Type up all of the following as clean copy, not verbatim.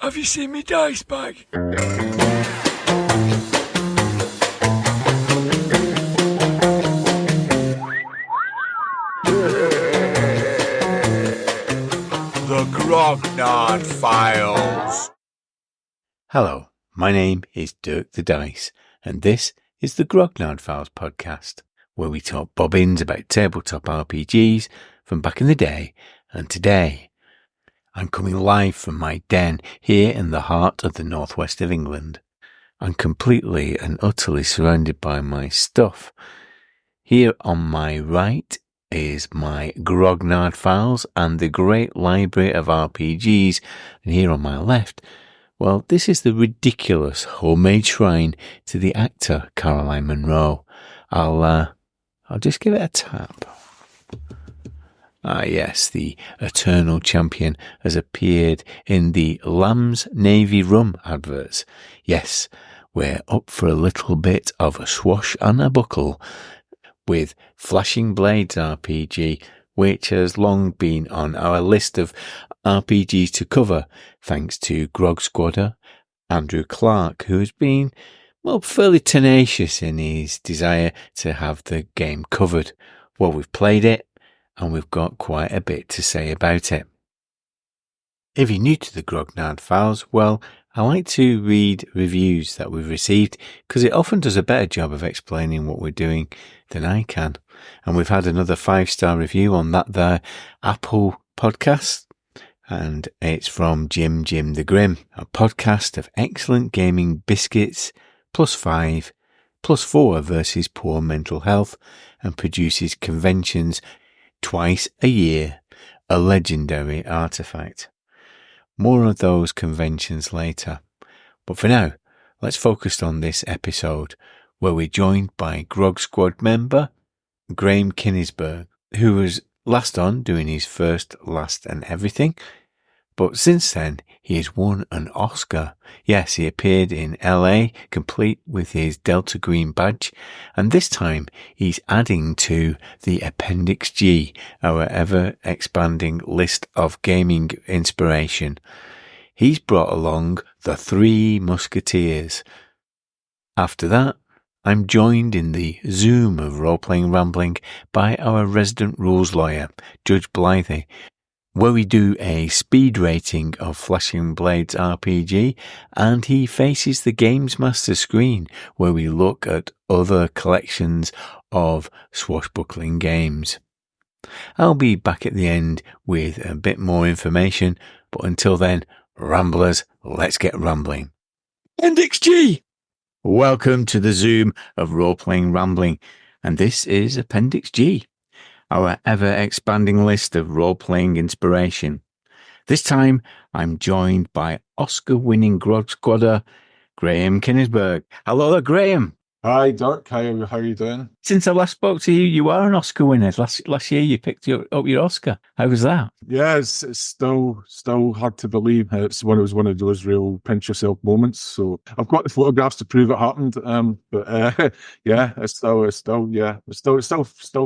Have you seen me dice bag? The Grognard Files. Hello, my name is Dirk the Dice, and this is the Grognard Files podcast, where we talk bobbins about tabletop RPGs from back in the day and today. I'm coming live from my den here in the heart of the northwest of England. I'm completely and utterly surrounded by my stuff. Here on my right is my Grognard Files and the great library of RPGs, and here on my left, well, this is the ridiculous homemade shrine to the actor Caroline Munro. I'll just give it a tap. Ah, yes, the eternal champion has appeared in the Lamb's Navy Rum adverts. Yes, we're up for a little bit of a swash and a buckle with Flashing Blades RPG, which has long been on our list of RPGs to cover, thanks to Grog Squadder, Andrew Clark, who has been, well, fairly tenacious in his desire to have the game covered. Well, we've played it, and we've got quite a bit to say about it. If you're new to the Grognard Files, well, I like to read reviews that we've received because it often does a better job of explaining what we're doing than I can. And we've had another 5-star review on that there Apple podcast, and it's from Jim the Grim, a podcast of excellent gaming biscuits, +5, +4 versus poor mental health, and produces conventions twice a year, a legendary artifact. More of those conventions later. But for now, let's focus on this episode, where we're joined by Grog Squad member Graham Kinnisberg, who was last on doing his first, last and everything. But since then, he has won an Oscar. Yes, he appeared in LA, complete with his Delta Green badge, and this time he's adding to the Appendix G, our ever-expanding list of gaming inspiration. He's brought along the Three Musketeers. After that, I'm joined in the Zoom of role-playing rambling by our resident rules lawyer, Judge Blythe, where we do a speed rating of Flashing Blades RPG, and he faces the Games Master screen, where we look at other collections of swashbuckling games. I'll be back at the end with a bit more information, but until then, ramblers, let's get rambling. Appendix G! Welcome to the Zoom of role-playing rambling, and this is Appendix G, our ever-expanding list of role-playing inspiration. This time, I'm joined by Oscar-winning Grog Squadder, Graham Kinnisberg. Hello there, Graham. Hi, Dirk. How are you doing? Since I last spoke to you, you are an Oscar winner. Last year, you picked up your Oscar. How was that? Yeah, it's still hard to believe. It was one of those real pinch yourself moments. So I've got the photographs to prove it happened. But yeah, it's still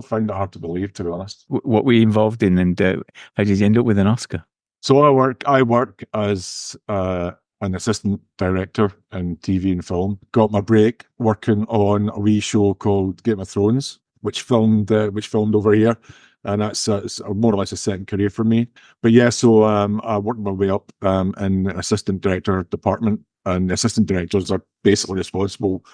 find it hard to believe, to be honest. What were you involved in, and how did you end up with an Oscar? So I work as an assistant director in TV and film. Got my break working on a wee show called Game of Thrones, which filmed over here, and that's more or less a second career for me. But yeah, so I worked my way up in assistant director department, and the assistant directors are basically responsible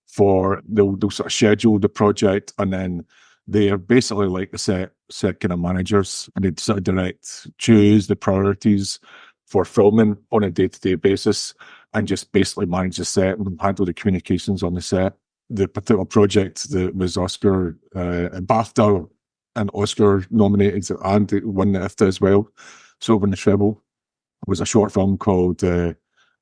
for they'll sort of schedule the project, and then they are basically like the set kind of managers, and they sort of choose the priorities for filming on a day-to-day basis, and just basically manage the set and handle the communications on the set. The particular project that was Oscar, BAFTA and Oscar nominated, and it won the IFTA as well, so won the treble, was a short film called An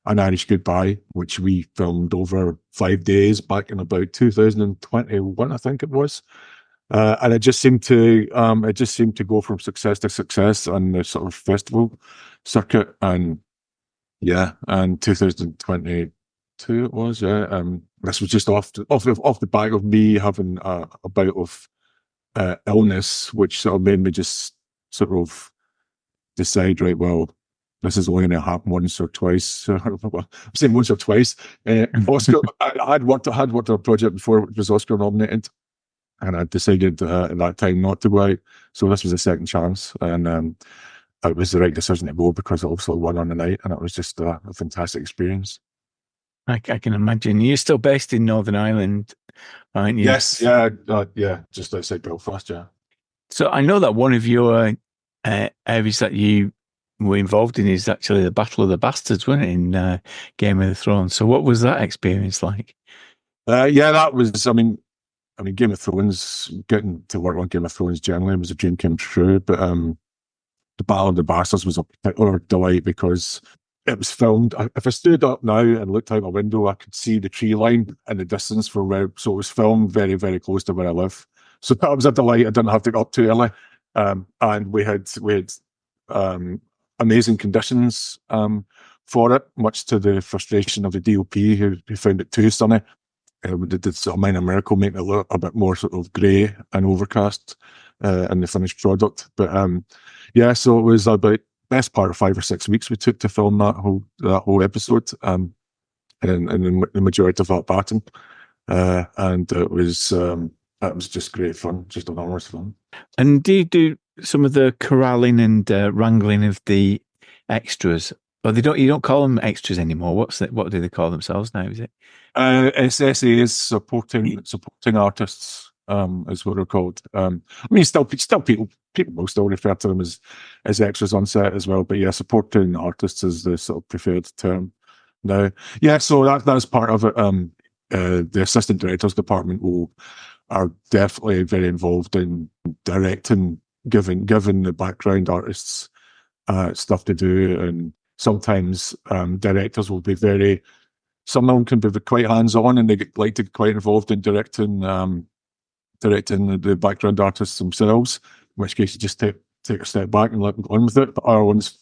Irish Goodbye, which we filmed over 5 days back in about 2021, I think it was. And it just seemed to go from success to success on the sort of festival circuit, and 2022 it was. This was just off the back of me having a bout of illness, which sort of made me just sort of decide, right, well, this is only going to happen once or twice. I'm saying once or twice. Oscar, I had worked on a project before which was Oscar nominated, and I decided at that time not to go out. So this was a second chance, and it was the right decision to go because I also won on the night, and it was just a fantastic experience. I can imagine. You're still based in Northern Ireland, aren't you? Yes, yeah, just outside Belfast, yeah. So I know that one of your areas that you were involved in is actually the Battle of the Bastards, wasn't it, in Game of Thrones? So what was that experience like? Yeah, that was, I mean, Game of Thrones, getting to work on Game of Thrones generally was a dream came true, but the Battle of the Bastards was a particular delight because it was filmed. If I stood up now and looked out my window, I could see the tree line in the distance from where, so it was filmed very, very close to where I live. So that was a delight. I didn't have to get up too early. And we had amazing conditions for it, much to the frustration of the DOP who found it too sunny. We did sort of minor miracle, making it look a bit more sort of grey and overcast in the finished product. But yeah, so it was about best part of 5 or 6 weeks we took to film that whole episode, and the majority of that batting, and it was just great fun, just enormous fun. And do you do some of the corralling and wrangling of the extras? Or you don't call them extras anymore. What do they call themselves now? Is it? SSAs, supporting artists, is what they're called. I mean, still people will still refer to them as extras on set as well. But yeah, supporting artists is the sort of preferred term now. Yeah, so that's part of it. The assistant directors department are definitely very involved in directing, giving the background artists stuff to do, and sometimes directors will be some of them can be quite hands-on, and they like to get quite involved in directing the background artists themselves, in which case you just take a step back and let them go on with it. But our ones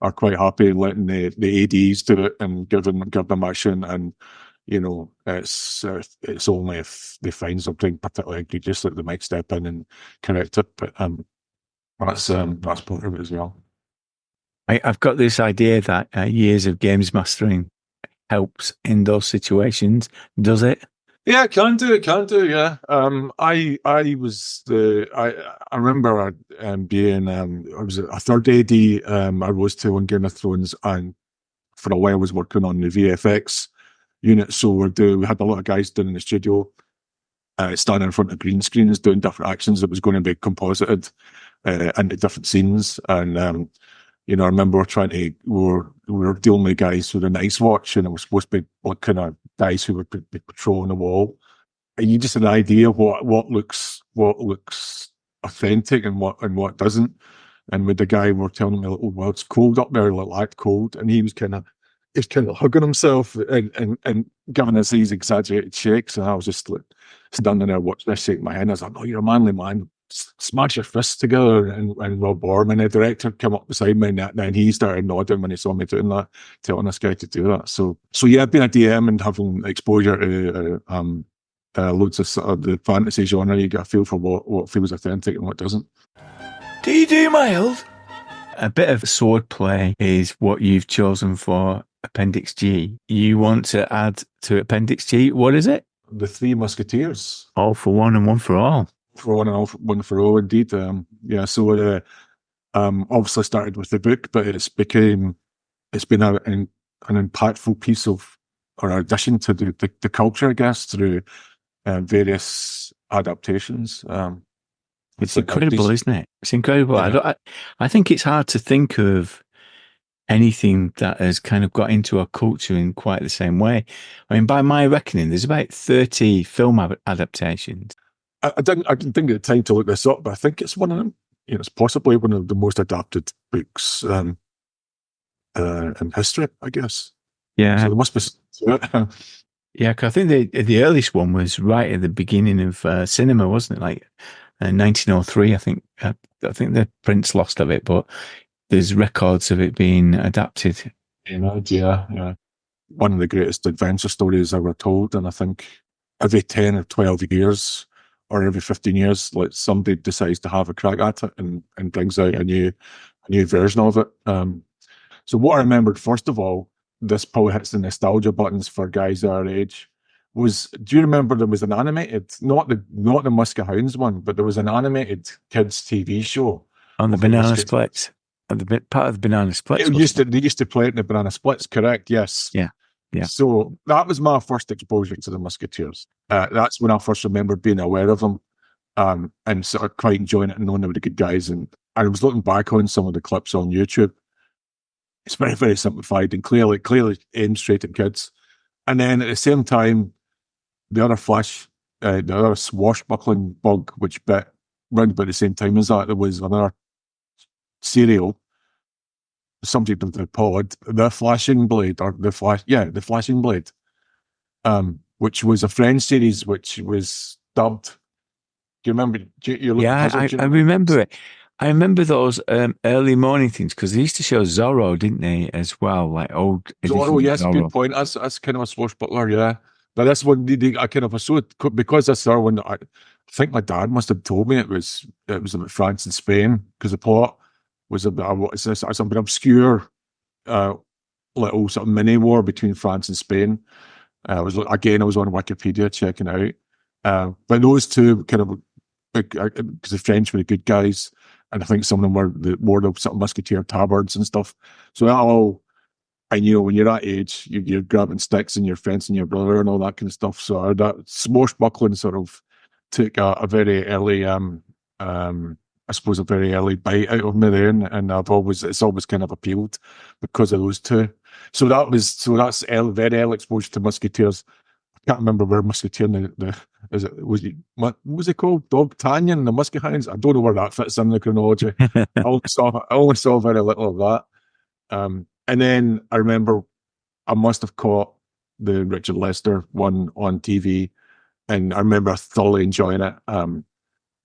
are quite happy letting the ADs do it and give them action, and you know, it's only if they find something particularly egregious that they might step in and correct it. But that's part of it as well. I've got this idea that years of games mastering helps in those situations. Does it? Yeah, it can do. Yeah. I remember being I was a third AD. I rose to on Game of Thrones, and for a while I was working on the VFX unit. So we had a lot of guys down in the studio, standing in front of green screens doing different actions that was going to be composited into different scenes. And you know, I remember we were dealing with guys with a nice watch, and it was supposed to be like kind of guys who would be patrolling the wall. And you just had an idea of what looks authentic and what doesn't. And with the guy, we're telling him, oh, well, it's cold up there, like cold, and he was kind of hugging himself and giving us these exaggerated shakes. And I was just like standing there watching this, shaking my head. I was like, "No, you're a manly man. Smash your fists together." And Rob Borman, the director, came up beside me, and then he started nodding when he saw me doing that, telling this guy to do that. So yeah, being a DM and having exposure to loads of sort of the fantasy genre, you get a feel for what feels authentic and what doesn't. Do you do mild? A bit of sword play is what you've chosen for Appendix G. You want to add to Appendix G, what is it? The Three Musketeers. All for one and one for all. For one and all, one for all, indeed. Yeah, so obviously started with the book, but it's been an impactful piece of, or addition to the culture, I guess, through various adaptations. It's incredible, isn't it? It's incredible. Yeah. I think it's hard to think of anything that has kind of got into our culture in quite the same way. I mean, by my reckoning, there's about 30 film adaptations. I didn't think at the time to look this up, but I think it's one of them. You know, it's possibly one of the most adapted books in history, I guess. Yeah. So there must be. Yeah, because I think the earliest one was right at the beginning of cinema, wasn't it? Like 1903, I think. I think the prints lost of it, but there's records of it being adapted. Yeah. One of the greatest adventure stories ever told, and I think every 10 or 12 years, or every 15 years, like somebody decides to have a crack at it and brings out a new version of it. So what I remembered, first of all, this probably hits the nostalgia buttons for guys our age, was, do you remember there was an animated, not the Musket Hounds one, but there was an animated kids TV show On the of the Banana Musket. Splits. On the bit part of the Banana Splits. They used to play it in the Banana Splits, correct? Yes. Yeah. Yeah. So that was my first exposure to the Musketeers. That's when I first remember being aware of them, and sort of quite enjoying it and knowing they were the good guys. And I was looking back on some of the clips on YouTube. It's very, very simplified and clearly aimed straight at kids. And then at the same time, the other swashbuckling bug, which bit round about the same time as that, there was another serial, somebody did the pod, The Flashing Blade, The Flashing Blade, which was a French series, which was dubbed. Do you remember? I remember it. I remember those early morning things because they used to show Zorro, didn't they, as well? Like old Zorro, yes, Zorro. Good point. That's kind of a swashbuckler, yeah. But this one, I kind of assumed, because this other one, I think my dad must have told me it was about France and Spain, because the plot was about something obscure, little sort of mini war between France and Spain. I was on Wikipedia checking out, but those two kind of, because the French were the good guys, and I think some of them were more the sort of musketeer tabards and stuff. So that all, and when you're that age, you're grabbing sticks and you're fencing your brother and all that kind of stuff. So that swashbuckling sort of took a very early, I suppose, a very early bite out of me then, and it's always kind of appealed because of those two. So that's very early exposure to Musketeers. I can't remember where Musketeer what was it called? D'Artagnan, the Musket Hounds? I don't know where that fits in the chronology. I only saw very little of that. And then I remember I must have caught the Richard Lester one on TV, and I remember thoroughly enjoying it. And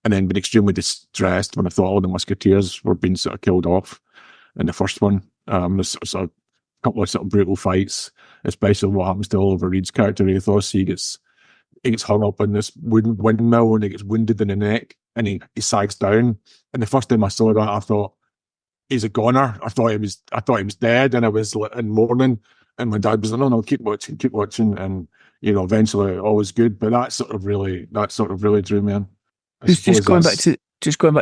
then being extremely distressed when I thought all the Musketeers were being sort of killed off in the first one. There's sort of a couple of sort of brutal fights, especially what happens to Oliver Reed's character, Athos. He gets hung up in this wooden windmill and he gets wounded in the neck and he sags down. And the first time I saw that, I thought, he's a goner. I thought he was dead, and I was in mourning. And my dad was like, no, keep watching. And eventually all was good. But that sort of really drew me in. Just going back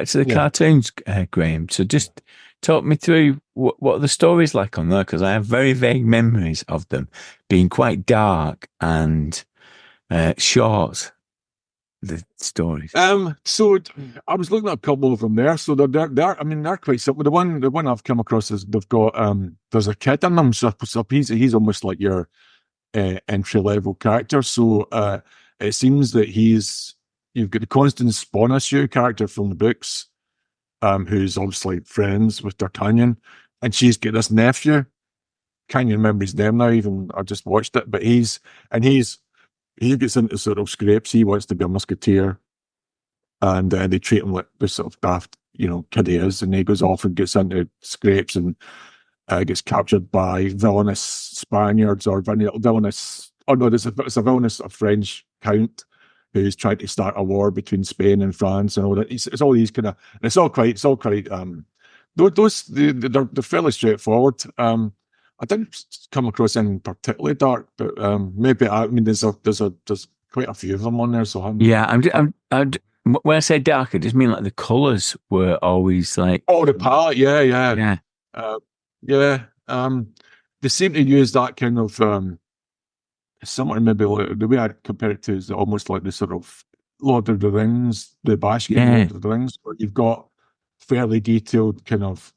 to the cartoons, Graham. So just talk me through what the story's like on there, because I have very vague memories of them being quite dark and short. The stories. So I was looking at a couple of them there. So they're quite simple. The one I've come across is they've got there's a kid in them. So he's almost like your entry level character. So it seems that you've got the Constance Bonacieux character from the books, who's obviously friends with D'Artagnan, and she's got this nephew. Can't even remember his name now. Even I just watched it, but he gets into sort of scrapes. He wants to be a musketeer, and they treat him like this sort of daft, kid he is, and he goes off and gets into scrapes and gets captured by villainous Spaniards or villainous. Oh no, it's a villainous French count who's trying to start a war between Spain and France and all that. It's all these kind of, and it's all quite. They're fairly straightforward. I didn't come across anything particularly dark, but maybe there's quite a few of them on there. So when I say dark, I just mean like the colours were always like the palette, yeah. They seem to use that kind of somewhat, maybe like, the way I compare it to is almost like the sort of Lord of the Rings, the basket Lord of the Rings, where you've got fairly detailed kind of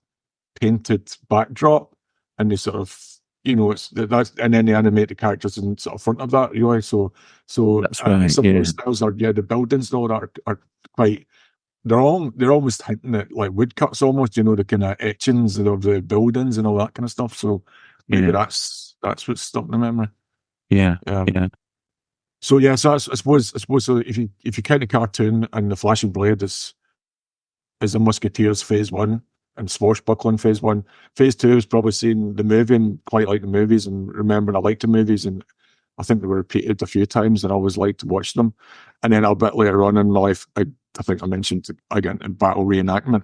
painted backdrop. And they sort of, and then they animate the characters in sort of front of that, So that's right. Some of those styles the buildings and all that are quite. They're almost hinting at like woodcuts, almost. The kind of etchings of the buildings and all that kind of stuff. So maybe that's what's stuck in the memory. Yeah. So I suppose. So if you count the cartoon and the Flashing Blade is the Musketeers phase 1. And swashbuckling phase 1. Phase 2 is probably seeing the movie and quite like the movies and remembering I liked the movies, and I think they were repeated a few times and I always liked to watch them. And then a bit later on in my life, I think I mentioned again in battle reenactment,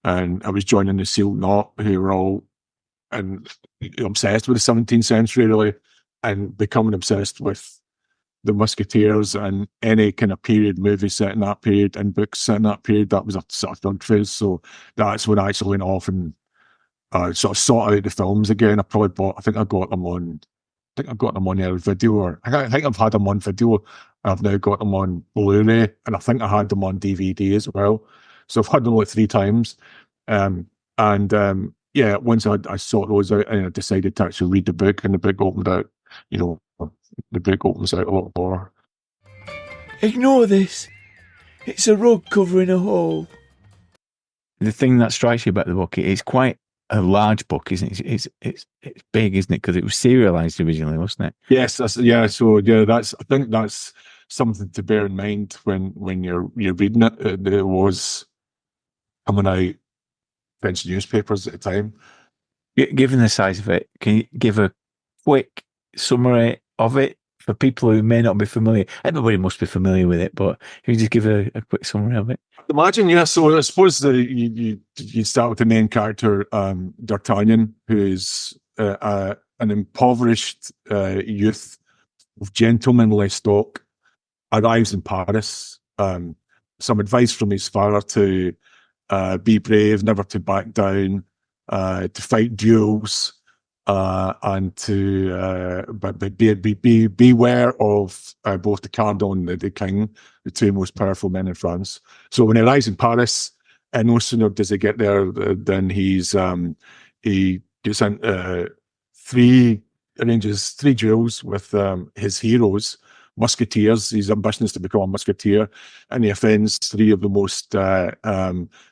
and I was joining the SEAL Knot, who were all and obsessed with the 17th century, really, and becoming obsessed with the Musketeers and any kind of period movie set in that period and books set in that period. That was a sort of third phase. So that's when I actually went off and sort of sought out the films again. I think I got them on either video, or I think I've had them on video. I've now got them on Blu-ray, and I think I had them on DVD as well. So I've had them like 3 times. Yeah, once I sought those out, and I decided to actually read the book, and the book opened out, the book opens out a lot more. Ignore this. It's a rug covering a hole. The thing that strikes you about the book, it's quite a large book, isn't it? It's big, isn't it? Because it was serialized originally, wasn't it? Yes, I think that's something to bear in mind when you're reading it. It was coming out French newspapers at the time. Given the size of it, can you give a quick summary of it for people who may not be familiar? Everybody must be familiar with it, but can you just give a quick summary of it? Imagine, yeah. So I suppose you start with the main character, D'Artagnan, who is an impoverished youth of gentlemanly stock, arrives in Paris. Some advice from his father to be brave, never to back down, to fight duels, and to beware of both the cardinal and the king, the 2 most powerful men in France. So when he arrives in Paris, and no sooner does he get there than he gets in arranges 3 duels with his heroes, Musketeers. His ambition is to become a musketeer, and he offends 3 of the most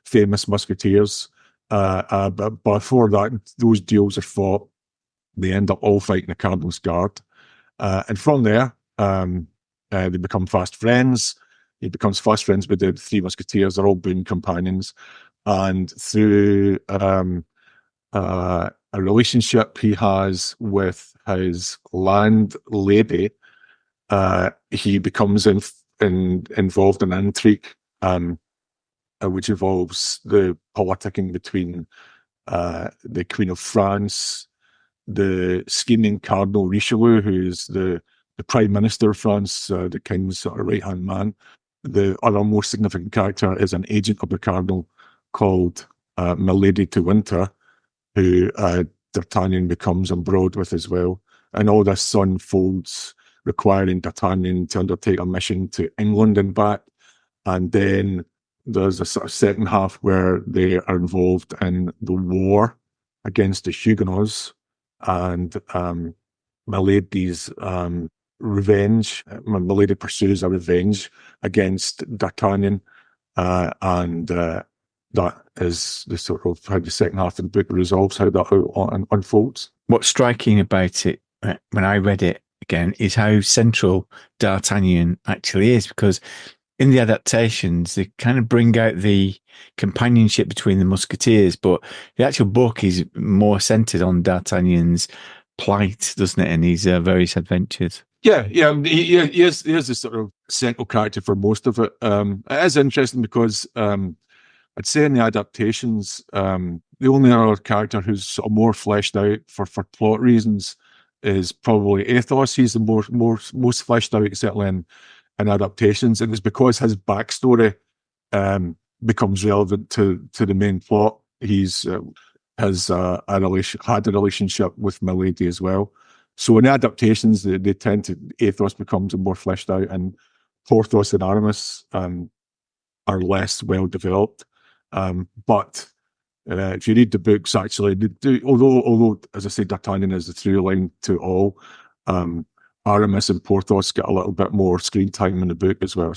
famous musketeers. But before that, those duels are fought. They end up all fighting the Cardinal's Guard. And from there, they become fast friends. He becomes fast friends with the 3 Musketeers. They're all boon companions. And through a relationship he has with his landlady, he becomes involved in an intrigue, which involves the politicking between the Queen of France, the scheming Cardinal Richelieu, who is the Prime Minister of France, the King's sort of right-hand man. The other more significant character is an agent of the Cardinal called Milady de Winter, who D'Artagnan becomes embroiled with as well. And all this unfolds, requiring D'Artagnan to undertake a mission to England and back. And then there's a sort of second half where they are involved in the war against the Huguenots, and Milady's revenge. Milady pursues a revenge against D'Artagnan, and that is the sort of how the second half of the book resolves, how that unfolds. What's striking about it, when I read it again, is how central D'Artagnan actually is, because in the adaptations, they kind of bring out the companionship between the Musketeers, but the actual book is more centered on D'Artagnan's plight, doesn't it? And his various adventures. Yeah. He is the sort of central character for most of it. It is interesting because I'd say in the adaptations, the only other character who's sort of more fleshed out for plot reasons is probably Athos. He's the most fleshed out, certainly in adaptations, and it's because his backstory becomes relevant to the main plot. He's had a relationship with Milady as well. So in adaptations, they tend to, Athos becomes more fleshed out, and Porthos and Aramis are less well developed. But if you read the books, actually, they do, although as I say, D'Artagnan is the through line to all. Aramis and Porthos get a little bit more screen time in the book as well,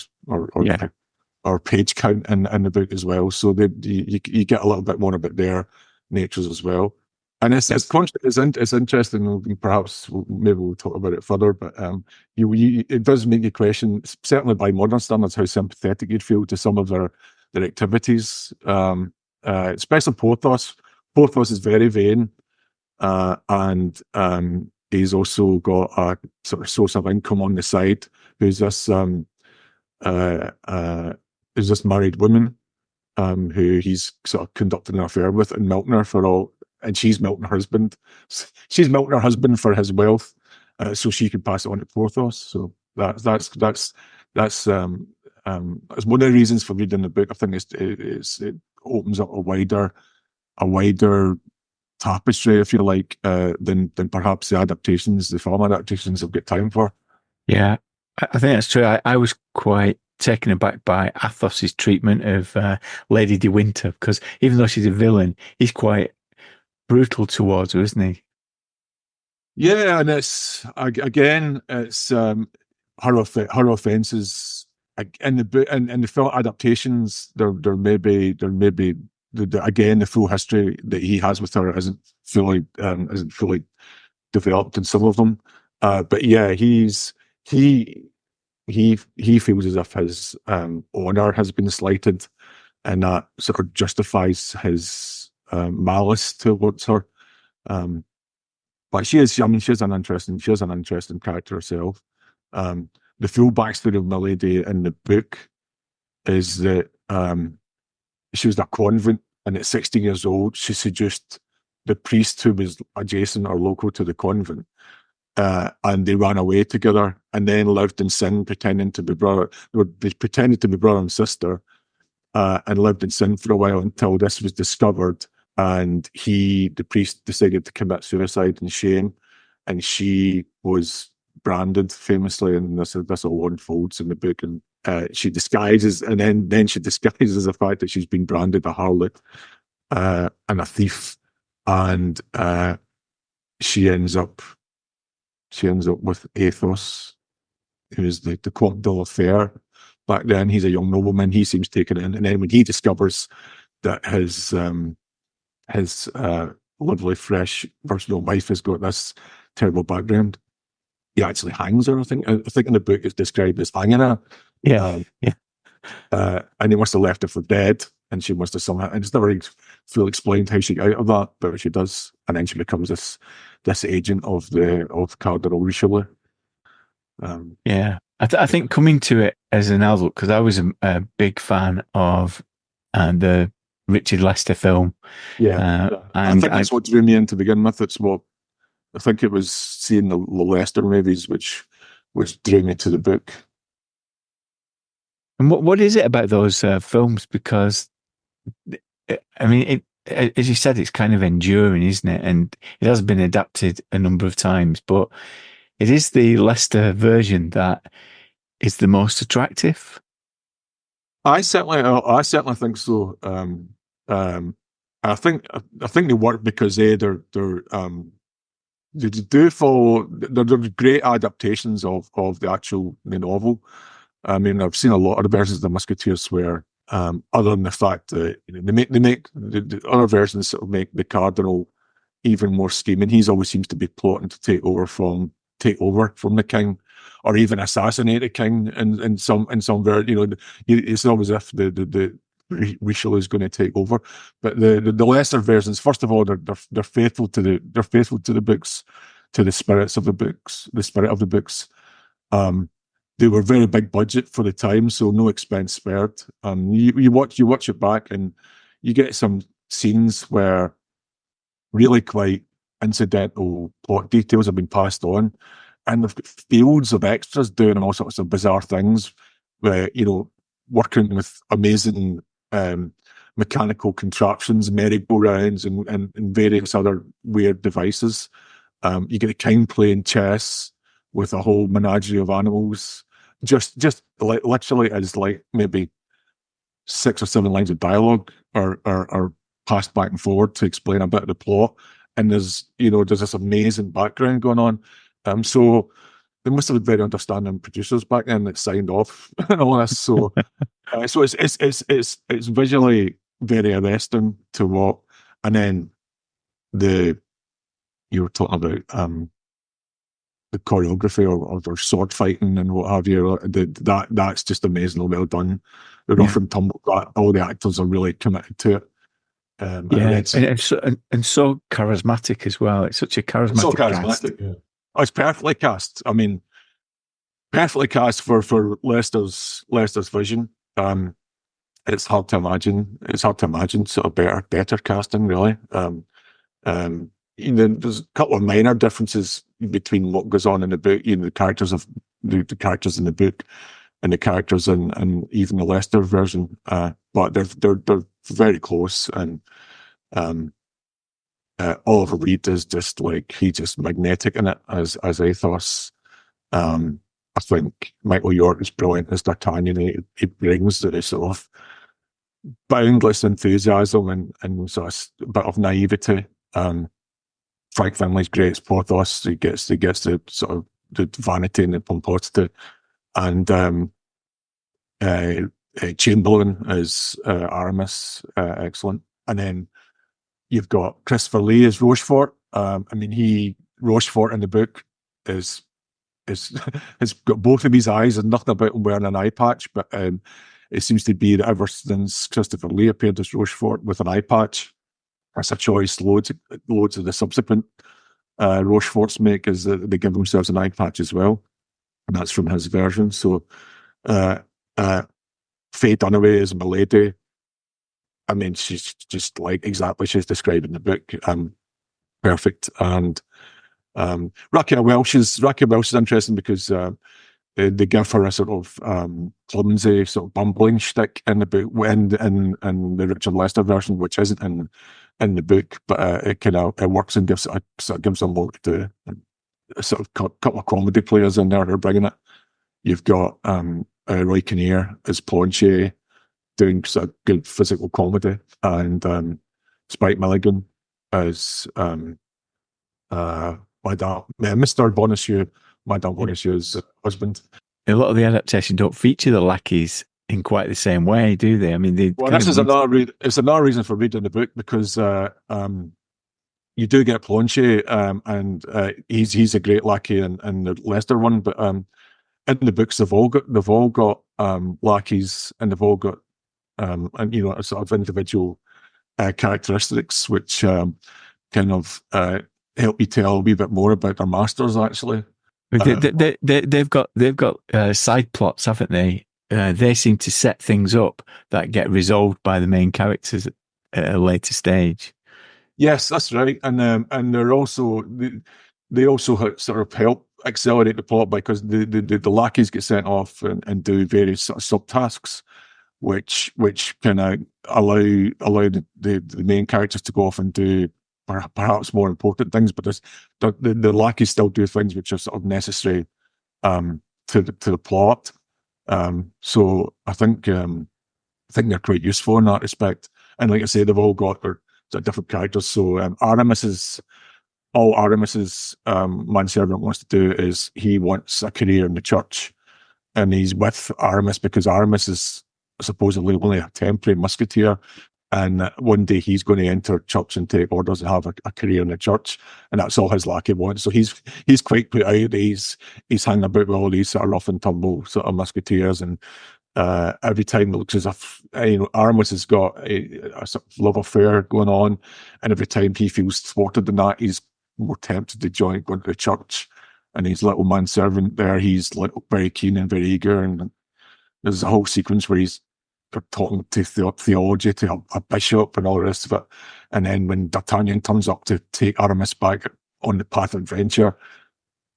or page count in the book as well. So you get a little bit more about their natures as well. And it's interesting. Perhaps maybe we'll talk about it further, but it does make you question, certainly by modern standards, how sympathetic you'd feel to some of their activities. Especially Porthos. Porthos is very vain, and he's also got a sort of source of income on the side. Who's this married woman who he's sort of conducting an affair with in Miltner for all and she's milking her husband. She's milking her husband for his wealth, so she can pass it on to Porthos. So that's one of the reasons for reading the book. I think it opens up a wider tapestry, if you like, than perhaps the film adaptations have got time for. Yeah, I think that's true. I was quite taken aback by Athos's treatment of Lady de Winter, because even though she's a villain, he's quite brutal towards her, isn't he? Yeah, and it's her offences in the book and in the film adaptations. There may be the full history that he has with her isn't fully developed in some of them. But yeah, he feels as if his honor has been slighted, and that sort of justifies his malice towards her. But she is an interesting character herself. The full backstory of Milady in the book is that she was in a convent, and at 16 years old, she seduced the priest who was adjacent or local to the convent. And they ran away together, and then lived in sin, pretending to be brother. They pretended to be brother and sister, and lived in sin for a while until this was discovered, and the priest decided to commit suicide in shame, and she was branded famously, and this all unfolds in the book, and she disguises, and then she disguises the fact that she's been branded a harlot and a thief, and she ends up with Athos, who's the Comte de la Fere. Back then, he's a young nobleman. He seems taken in, and then when he discovers that his lovely, fresh, versatile wife has got this terrible background, he actually hangs her. I think in the book it's described as hanging her. Yeah, and he must have left her for dead, and she must have somehow. And it's never fully explained how she got out of that, but she does, and then she becomes this agent of Cardinal Richelieu. Yeah, I think coming to it as an adult, because I was a big fan of the Richard Lester film. Yeah, I think that's what drew me in to begin with. I think it was seeing the Lester movies which drew me to the book. And what is it about those films? Because I mean, as you said, it's kind of enduring, isn't it? And it has been adapted a number of times, but it is the Lester version that is the most attractive. I certainly think so. I think they work because they do follow. They're great adaptations of the novel. I mean, I've seen a lot of the versions of the Musketeers where, other than the fact that they make the other versions sort of make the Cardinal even more scheming. He always seems to be plotting to take over from the king, or even assassinate the king in some version. It's always as if the Richelieu is going to take over. But the lesser versions, first of all, they're faithful to the books, to the spirits of the books, the spirit of the books. They were very big budget for the time, so no expense spared. You watch it back, and you get some scenes where really quite incidental plot details have been passed on, and they've got fields of extras doing all sorts of bizarre things, where working with amazing mechanical contraptions, merry-go-rounds, and various other weird devices. You get a king playing chess with a whole menagerie of animals, just like literally as like maybe 6 or 7 lines of dialogue are passed back and forward to explain a bit of the plot, and there's this amazing background going on. So they must have been very understanding producers back then that signed off and all this. So it's visually very arresting to watch. And then you were talking about the choreography or sword fighting and what have you. That's just amazingly well done. The rough and tumble, all the actors are really committed to it. And so charismatic as well. It's such a charismatic cast. Yeah. Oh, it's perfectly cast. I mean, perfectly cast for Lester's vision. It's hard to imagine. It's hard to imagine sort of better casting, really. There's a couple of minor differences between what goes on in the book, the characters the characters in the book and the characters in even the Leicester version, but they're very close. And Oliver Reed is just he's just magnetic in it as Athos. I think Michael York is brilliant as D'Artagnan. He brings the sort of boundless enthusiasm and sort of a bit of naivety. Frank Finley's great as Porthos. He gets the sort of the vanity and the pomposity, and Chamberlain as Aramis, excellent. And then you've got Christopher Lee as Rochefort. Rochefort in the book has got both of his eyes and nothing about him wearing an eye patch, but it seems to be that ever since Christopher Lee appeared as Rochefort with an eye patch, that's a choice loads of the subsequent Rocheforts make, is that they give themselves an eye patch as well, and that's from his version. So Faye Dunaway is Milady. I mean, she's just exactly she's described in the book. Perfect. And Raquel Welch is interesting because they give her a sort of clumsy, sort of bumbling shtick in the book, in the Richard Lester version, which isn't in the book, but it works and gives them more to do. A sort of couple of comedy players in there who are bringing it. You've got Roy Kinnear as Planchet doing sort of good physical comedy, and Spike Milligan as Mr. Bonacieux, Madame Bonacieux's husband. A lot of the adaptations don't feature the lackeys in quite the same way, do they? I mean, it's another reason for reading the book, because you do get Planchet, and he's a great lackey in the Leicester one, but in the books they've all got lackeys, and they've all got a sort of individual characteristics which kind of help you tell a wee bit more about their masters, actually. They've got side plots, haven't they? They seem to set things up that get resolved by the main characters at a later stage. Yes, that's right, and they're also they also sort of help accelerate the plot, because the lackeys get sent off and do various sort of subtasks, which kind of allow the main characters to go off and do perhaps more important things, but the lackeys still do things which are sort of necessary to the plot. So I think they're quite useful in that respect. And like I say, they've all got their different characters. So Aramis's manservant wants to do is he wants a career in the church, and he's with Aramis because Aramis is supposedly only a temporary musketeer, and one day he's going to enter church and take orders and have a career in the church, and that's all his lackey wants. So he's quite put out. He's hanging about with all these sort of rough and tumble sort of musketeers, and every time it looks as if Aramis has got a sort of love affair going on, and every time he feels thwarted in that, he's more tempted to going to the church. And his little manservant there, he's very keen and very eager, and there's a whole sequence where he's talking to theology to a bishop and all the rest of it. And then when D'Artagnan turns up to take Aramis back on the path of adventure,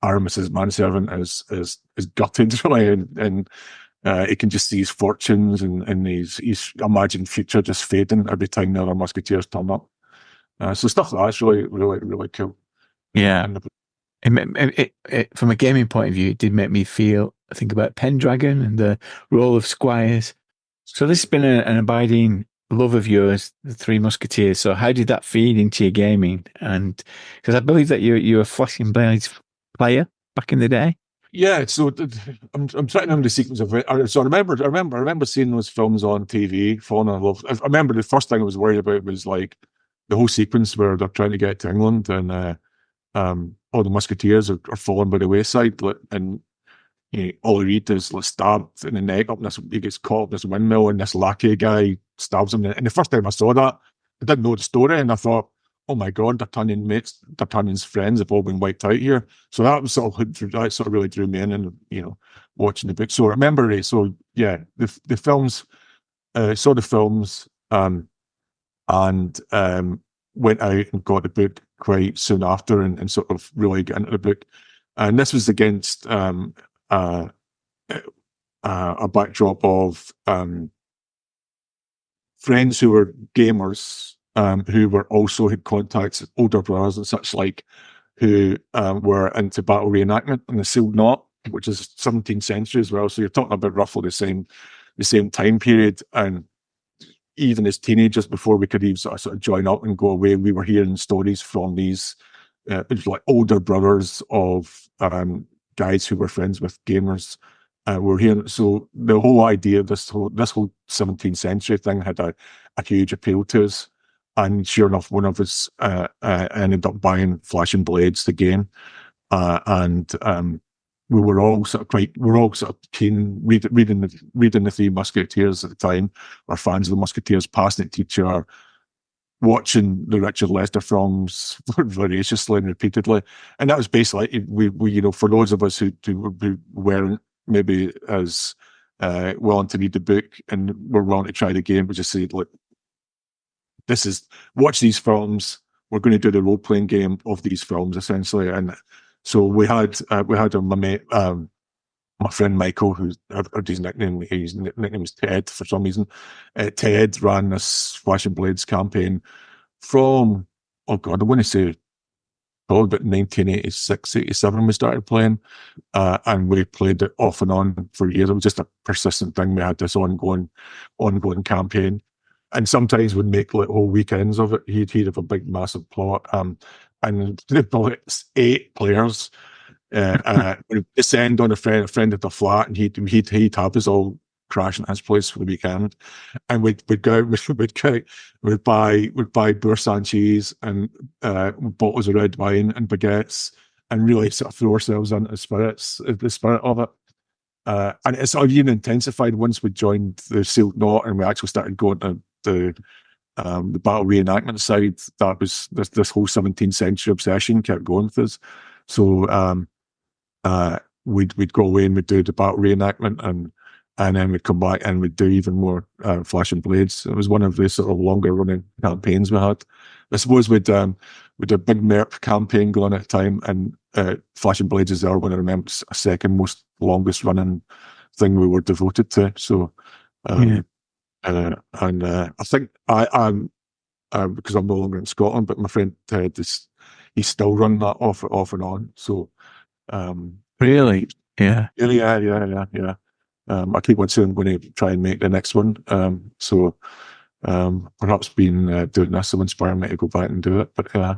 Aramis's manservant is gutted, really, and he can just see his fortunes and his imagined future just fading every time the other musketeers turn up. So stuff like that's really, really, really cool. Yeah. From a gaming point of view, it did make me think about Pendragon and the role of squires. So this has been an abiding love of yours, the Three Musketeers. So how did that feed into your gaming? And because I believe that you were a Flesh and Blades player back in the day. Yeah, so I'm trying to remember the sequence of it. So I remember seeing those films on TV, falling in love. I remember the first thing I was worried about was like the whole sequence where they're trying to get to England, and all the musketeers are falling by the wayside, and all he read is stabbed in the neck up, and he gets caught up in this windmill, and this lackey guy stabs him. And the first time I saw that, I didn't know the story, and I thought, oh my God, D'Artagnan's friends have all been wiped out here. So that sort of really drew me in, and watching the book. So I remember it. So yeah, the films, saw the films, and went out and got the book quite soon after, and sort of really got into the book. And this was against a backdrop of friends who were gamers, who were also had contacts, older brothers and such like, who were into battle reenactment and the sealed knot, which is 17th century as well. So you're talking about roughly the same time period. And even as teenagers, before we could even sort of join up and go away, we were hearing stories from these it was like older brothers of guys who were friends with gamers. We're hearing, so the whole idea of this whole 17th century thing had a huge appeal to us. And sure enough, one of us ended up buying Flash and Blades, the game, and we were all sort of keen reading the Three Musketeers at the time. Our fans of the Musketeers, passing it to each other, watching the Richard Lester films voraciously and repeatedly, and that was basically we for those of us who weren't maybe as willing to read the book and were willing to try the game, we just said, look, watch these films. We're going to do the role playing game of these films essentially, and so we had my mate, my friend Michael, who's his nickname is Ted for some reason. Ted ran this Flash and Blades campaign from, oh God, I want to say probably about 1986, 87 we started playing, and we played it off and on for years. It was just a persistent thing. We had this ongoing campaign, and sometimes we'd make like whole weekends of it. He'd have a big, massive plot, and it's 8 players. We'd descend on a friend at the flat, and he'd have us all crashing at his place for the weekend, and we'd buy Boursin cheese and bottles of red wine and baguettes, and really sort of throw ourselves into the spirit of it. And it's even intensified once we joined the Sealed Knot and we actually started going to the battle reenactment side. That was this whole 17th century obsession kept going with us. So we'd go away and we'd do the battle reenactment, and then we'd come back and we'd do even more Flash and Blades. It was one of the sort of longer running campaigns we had. I suppose we'd a big MERP campaign going at the time, and Flash and Blades is the other one I remember, a second most longest running thing we were devoted to. So and I think I'm because I'm no longer in Scotland, but my friend Ted he's still running that off and on. So really, yeah. I keep on saying I'm going to try and make the next one. So perhaps doing this will inspire me to go back and do it. But so,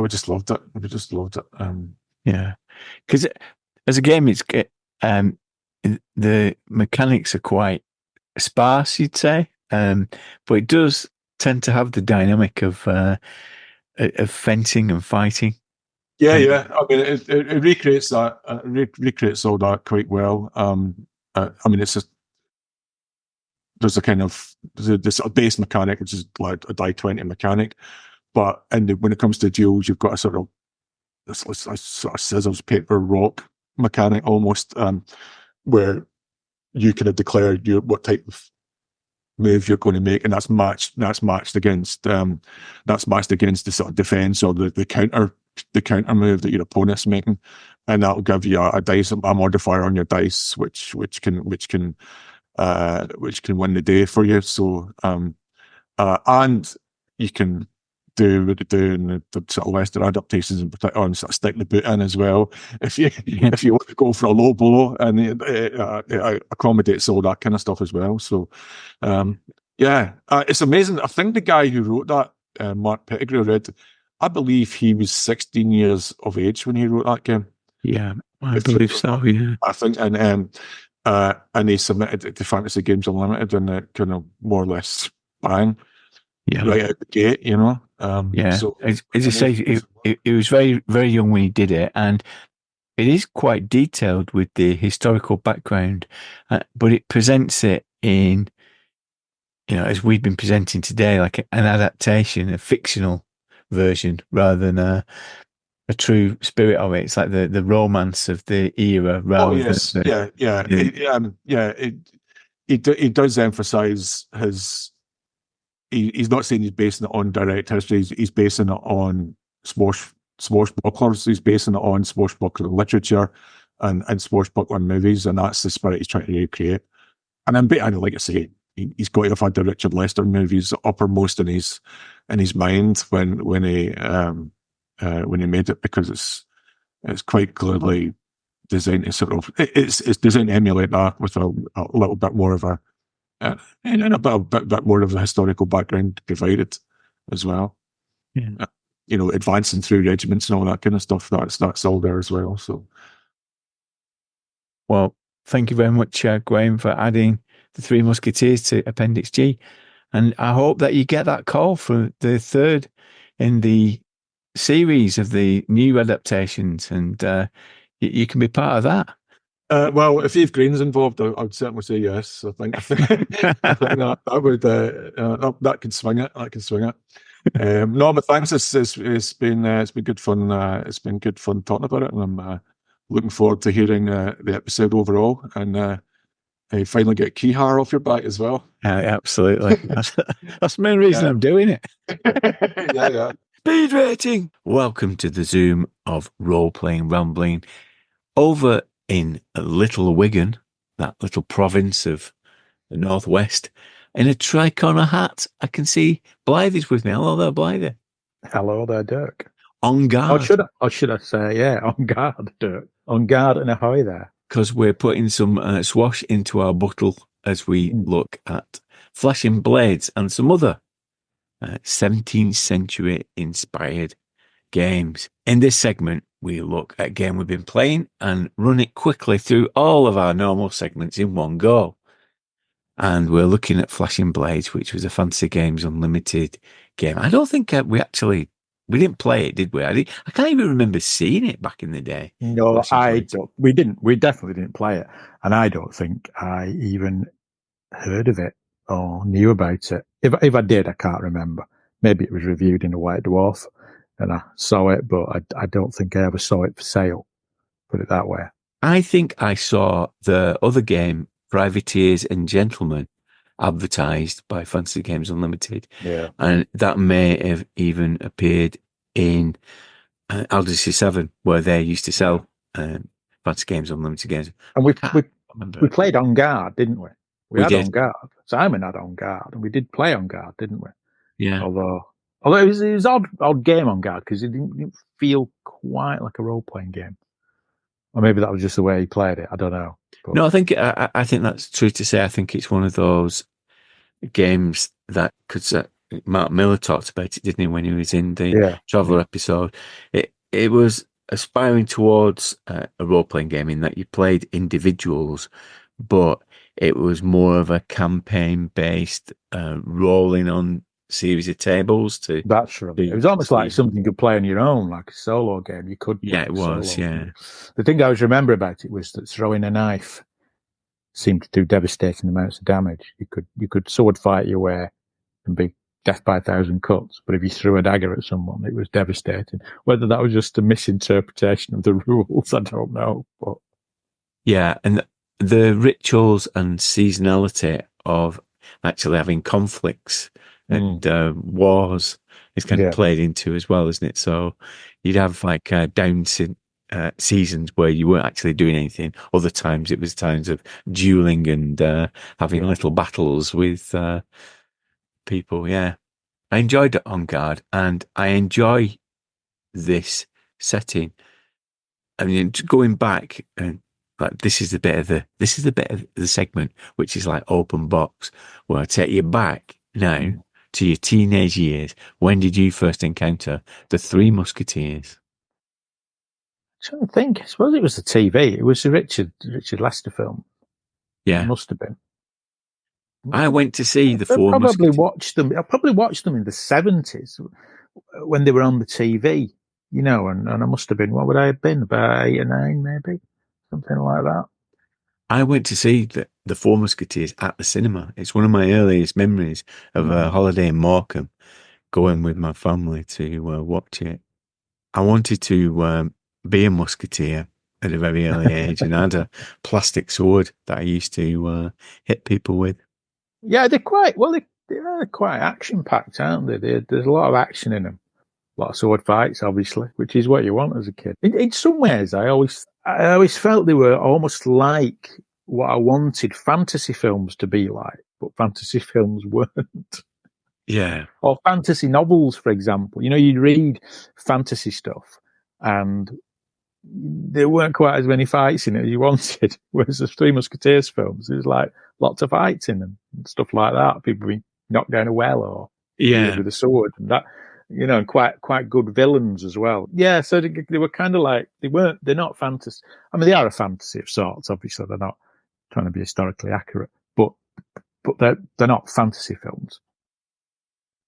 we just loved it. We just loved it. Yeah, because as a game, it's the mechanics are quite sparse, you'd say, but it does tend to have the dynamic of fencing and fighting. Yeah. I mean, it recreates that. Recreates all that quite well. I mean, it's just there's a kind of this base mechanic, which is like a die 20 mechanic, but when it comes to duels, you've got a sort of scissors, paper, rock mechanic almost, where you kind of declare what type of move you're going to make, and that's matched against the sort of defense or the counter move that your opponent's making, and that'll give you a modifier on your dice, which can win the day for you. So and you can do what they do in the sort of Leicester adaptations, and sort of stick the boot in as well if you want to go for a low blow, and it accommodates all that kind of stuff as well. So it's amazing. I think the guy who wrote that, Mark Pettigrew, I believe he was 16 years of age when he wrote that game. Yeah, I believe so. Yeah, I think, and he submitted it to Fantasy Games Unlimited, and it kind of more or less bang. Yeah, right out the gate, you know. So as you say, he was very, very young when he did it, and it is quite detailed with the historical background, but it presents it in, as we've been presenting today, like an adaptation, a fictional version, rather than a true spirit of it. It's like the romance of the era, rather than It does emphasize his he's not saying he's basing it on direct history. He's basing it on swashbucklers. He's basing it on swashbuckler literature and swashbuckler movies, and that's the spirit he's trying to recreate. And like I say, he's got to have had the Richard Lester movies uppermost in his mind when he made it, because it's quite clearly designed to sort of it's designed to emulate that with a little bit more of a and a bit more of a historical background provided as well. Yeah. Advancing through regiments and all that kind of stuff. That's all there as well. So, well, thank you very much, Graham, for adding the Three Musketeers to Appendix G, and I hope that you get that call for the third in the series of the new adaptations, and you can be part of that. Well, if Eve Green's involved, I would certainly say yes. I think that would that can swing it. That can swing it. No, but thanks. It's been good fun. It's been good fun talking about it, and I'm looking forward to hearing the episode overall, and finally get Kihar off your back as well. Absolutely, that's the main reason I'm doing it. Yeah. Speed rating. Welcome to the Zoom of role-playing rambling over in Little Wigan, that little province of the northwest. In a tricorner hat, I can see Blythe is with me. Hello there, Blythe. Hello there, Dirk. En Garde. Or should I say, En Garde, Dirk. En Garde and ahoy there. Because we're putting some swash into our bottle as we look at flashing blades and some other 17th century inspired games. In this segment, we look at a game we've been playing and run it quickly through all of our normal segments in one go. And we're looking at Flashing Blades, which was a Fantasy Games Unlimited game. I don't think we didn't play it, did we? I can't even remember seeing it back in the day. No, I don't. We didn't. We definitely didn't play it. And I don't think I even heard of it or knew about it. If I did, I can't remember. Maybe it was reviewed in a White Dwarf and I saw it, but I don't think I ever saw it for sale. Put it that way. I think I saw the other game, Privateers and Gentlemen, advertised by Fantasy Games Unlimited. Yeah. And that may have even appeared in Aldous 7, where they used to sell Fantasy Games Unlimited games. And we played En Garde, didn't we? We had did. En Garde. Simon had En Garde, and we did play En Garde, didn't we? Yeah. Although it was odd game En Garde, because it didn't feel quite like a role-playing game. Or maybe that was just the way he played it. I don't know. But No, I think that's true to say. I think it's one of those games that Mark Miller talked about it, didn't he, when he was in the Traveller episode? It was aspiring towards a role-playing game in that you played individuals, but it was more of a campaign-based rolling on series of tables to. That's right. It was almost like something you could play on your own, like a solo game. You could. Yeah, it was. Solo. Yeah. The thing I always remember about it was that throwing a knife seemed to do devastating amounts of damage. You could sword fight your way and be death by 1,000 cuts, but if you threw a dagger at someone, it was devastating. Whether that was just a misinterpretation of the rules, I don't know. But yeah, and the rituals and seasonality of actually having conflicts and wars is kind of played into as well, isn't it? So you'd have like down seasons where you weren't actually doing anything. Other times it was times of dueling and having little battles with people. Yeah, I enjoyed it On Guard, and I enjoy this setting. I mean, going back and like this is the bit of the segment which is like open box, where I take you back now to your teenage years. When did you first encounter the Three Musketeers? I'm trying to think. I suppose it was the TV. It was the Richard Lester film. Yeah, it must have been. I went to see the Four Musketeers. I probably watched them in the 70s when they were on the TV. And I must have been, what would I have been? About 8 or 9, maybe? Something like that. I went to see the Four Musketeers at the cinema. It's one of my earliest memories of a holiday in Morecambe, going with my family to watch it. I wanted to be a musketeer at a very early age, and I had a plastic sword that I used to hit people with. Yeah, they're quite they're quite action-packed, aren't they? There's a lot of action in them. A lot of sword fights, obviously, which is what you want as a kid. In some ways, I always felt they were almost like what I wanted fantasy films to be like, but fantasy films weren't. Yeah. Or fantasy novels, for example. You know, you'd read fantasy stuff and there weren't quite as many fights in it as you wanted. Whereas the Three Musketeers films, there's like lots of fights in them and stuff like that. People being knocked down a well or with a sword and that, you know, and quite good villains as well. Yeah, so they were kind of like, they're not fantasy. I mean, they are a fantasy of sorts, obviously. They're not trying to be historically accurate, but they're not fantasy films.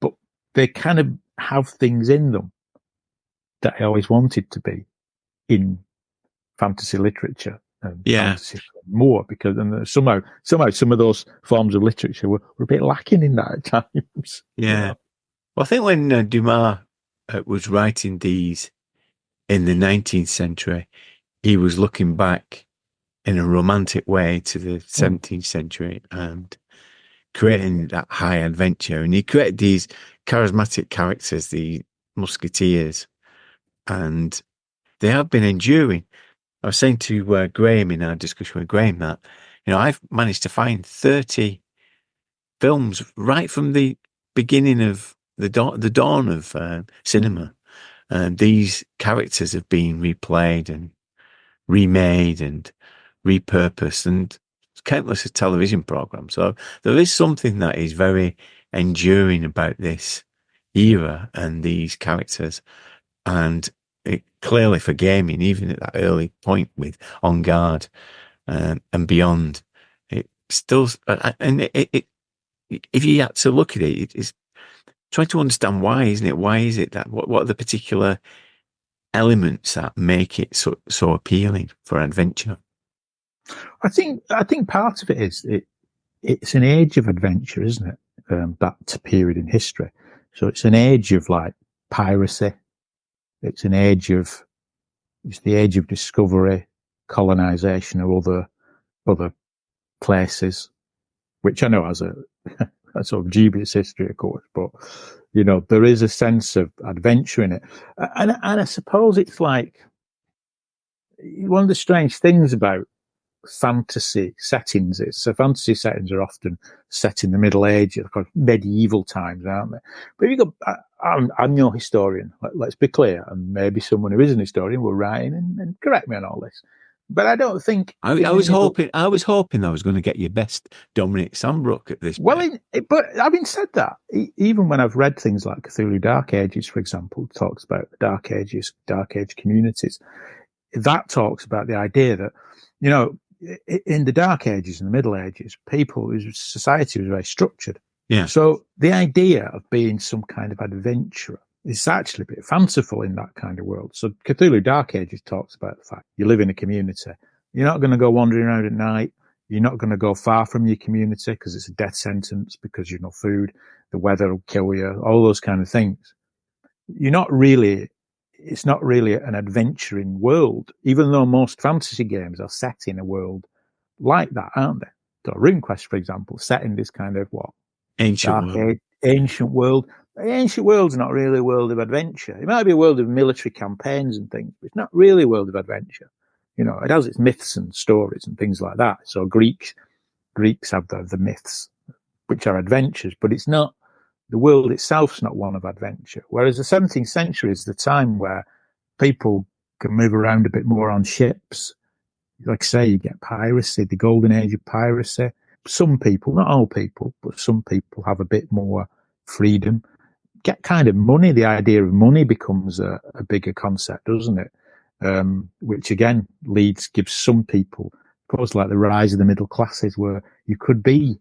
But they kind of have things in them that I always wanted to be in fantasy literature and fantasy more, because and somehow some of those forms of literature were a bit lacking in that at times. Yeah. You know? Well, I think when Dumas was writing these in the 19th century, he was looking back in a romantic way to the 17th century and creating that high adventure. And he created these charismatic characters, the Musketeers, and they have been enduring. I was saying to Graham in our discussion with Graham that, you know, I've managed to find 30 films right from the beginning of the dawn of cinema. And these characters have been replayed and remade and repurposed and countless of television programs. So there is something that is very enduring about this era and these characters. And it clearly for gaming, even at that early point with En Garde and beyond, it still, and if you had to look at it, it's trying to understand why, isn't it? Why is it that, what are the particular elements that make it so appealing for adventure? I think part of it is it's an age of adventure, isn't it? That period in history. So it's an age of like piracy. It's the age of discovery, colonization of other places, which I know has a sort of dubious history, of course, but you know, there is a sense of adventure in it. And I suppose it's like one of the strange things about fantasy settings is, so fantasy settings are often set in the Middle Ages, kind of medieval times, aren't they? But if you go, I'm no historian, let's be clear, and maybe someone who is an historian will write in and correct me on all this. But I don't think I was hoping I was going to get your best Dominic Sambrook at this point. But having said that, even when I've read things like Cthulhu Dark Ages, for example, talks about the Dark Ages, Dark Age communities, that talks about the idea that, you know, in the Dark Ages and the Middle Ages, society was very structured. Yeah. So the idea of being some kind of adventurer is actually a bit fanciful in that kind of world. So Cthulhu Dark Ages talks about the fact you live in a community. You're not going to go wandering around at night. You're not going to go far from your community because it's a death sentence, because you've no food. The weather will kill you, all those kind of things. It's not really an adventuring world, even though most fantasy games are set in a world like that, aren't they? So RuneQuest, for example, set in this kind of ancient world. The ancient world's not really a world of adventure. It might be a world of military campaigns and things, but it's not really a world of adventure. You know, it has its myths and stories and things like that. So Greeks have the myths, which are adventures, but it's not, the world itself's not one of adventure. Whereas the 17th century is the time where people can move around a bit more on ships. Like I say, you get piracy, the golden age of piracy. Some people, not all people, but some people have a bit more freedom. Get kind of money. The idea of money becomes a bigger concept, doesn't it? Which again gives some people, of course, like the rise of the middle classes, where you could be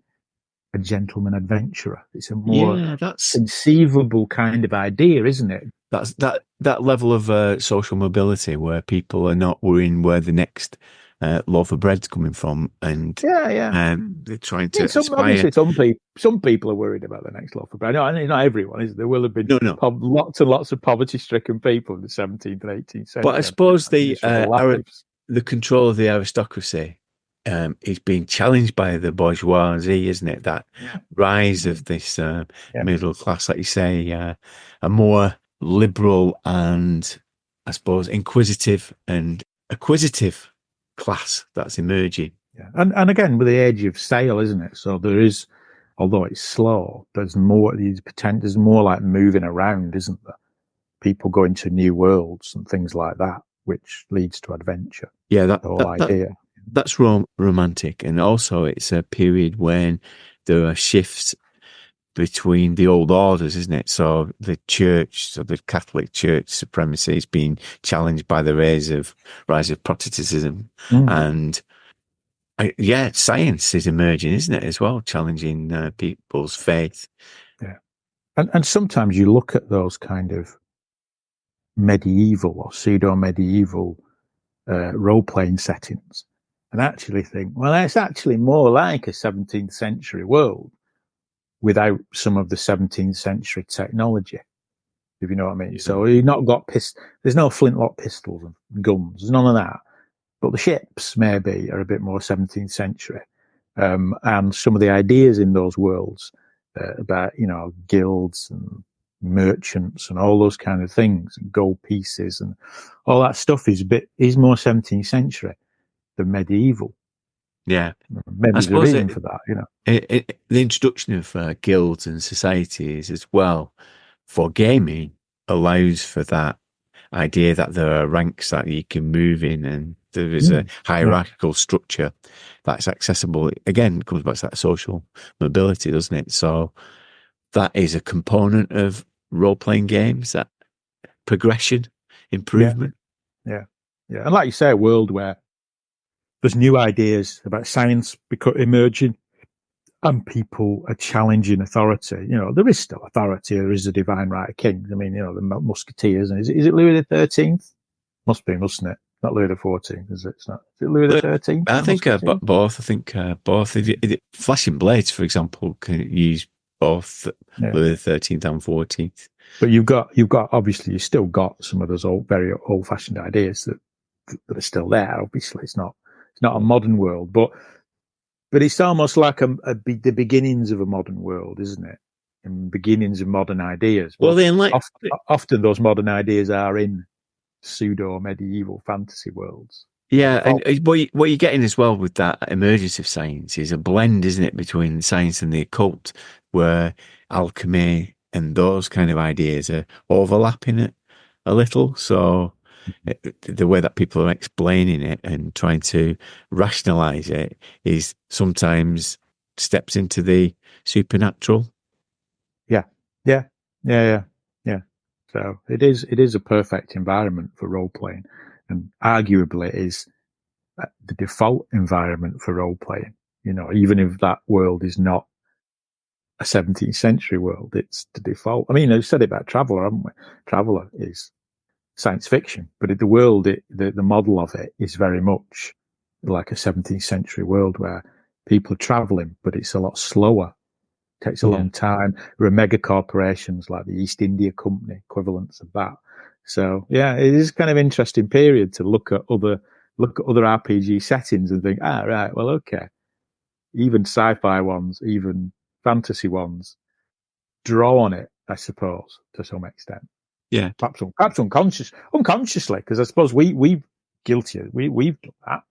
a gentleman adventurer. It's a more conceivable kind of idea, isn't it? That's that level of social mobility where people are not worrying where the next loaf of bread's coming from, and they're trying to aspire. Obviously, some people are worried about the next loaf of bread. No, not everyone, is there? Will have been lots and lots of poverty-stricken people in the 17th and 18th century. But I suppose the control of the aristocracy is being challenged by the bourgeoisie, isn't it? That rise of this middle class, like you say, a more liberal and, I suppose, inquisitive and acquisitive class that's emerging. Yeah. And again, with the age of sail, isn't it? So there is, although it's slow, there's more like moving around, isn't there? People going to new worlds and things like that, which leads to adventure. Yeah, the whole idea. That's romantic. And also it's a period when there are shifts between the old orders, isn't it? So the Catholic Church supremacy is being challenged by the rise of Protestantism. And science is emerging, isn't it, as well, challenging people's faith. Yeah. And sometimes you look at those kind of medieval or pseudo-medieval role-playing settings and actually think, well, it's actually more like a 17th century world without some of the 17th century technology, if you know what I mean. Yeah. So you've not got there's no flintlock pistols and guns, there's none of that. But the ships maybe are a bit more 17th century. And some of the ideas in those worlds about, guilds and merchants and all those kind of things, and gold pieces and all that stuff is more 17th century than medieval. Yeah, maybe there's a reason for that. The introduction of guilds and societies as well for gaming allows for that idea that there are ranks that you can move in, and there is a hierarchical structure that's accessible. Again, it comes back to that social mobility, doesn't it? So that is a component of role-playing games, that progression, improvement. Yeah. And like you say, a world where there's new ideas about science emerging and people are challenging authority. There is still authority. There is a divine right of kings. I mean, the Musketeers. And is it Louis XIII? Must be, mustn't it? Not Louis XIV, is it? It's not. Is it Louis XIII? I think both. I think both. Flashing Blades, for example, can use both Louis XIII and XIV. But you've got obviously you've still got some of those very old-fashioned ideas that are still there. Obviously, it's not a modern world, but it's almost like the beginnings of a modern world, isn't it? And beginnings of modern ideas. Well, then, often those modern ideas are in pseudo-medieval fantasy worlds. Yeah, and what you're getting as well with that emergence of science is a blend, isn't it, between science and the occult, where alchemy and those kind of ideas are overlapping it a little. So the way that people are explaining it and trying to rationalize it is sometimes steps into the supernatural. Yeah. So it is a perfect environment for role playing, and arguably it is the default environment for role playing. Even if that world is not a 17th century world, it's the default. I mean, I've said it about Traveller, haven't we? Traveller is science fiction, but the world, the model of it is very much like a 17th century world where people are traveling, but it's a lot slower. It takes a long time. There are mega corporations like the East India Company, equivalents of that. So yeah, it is kind of interesting period to look at other RPG settings and think, right, well, okay. Even sci-fi ones, even fantasy ones draw on it, I suppose, to some extent. Yeah, perhaps unconsciously, because I suppose we've done that,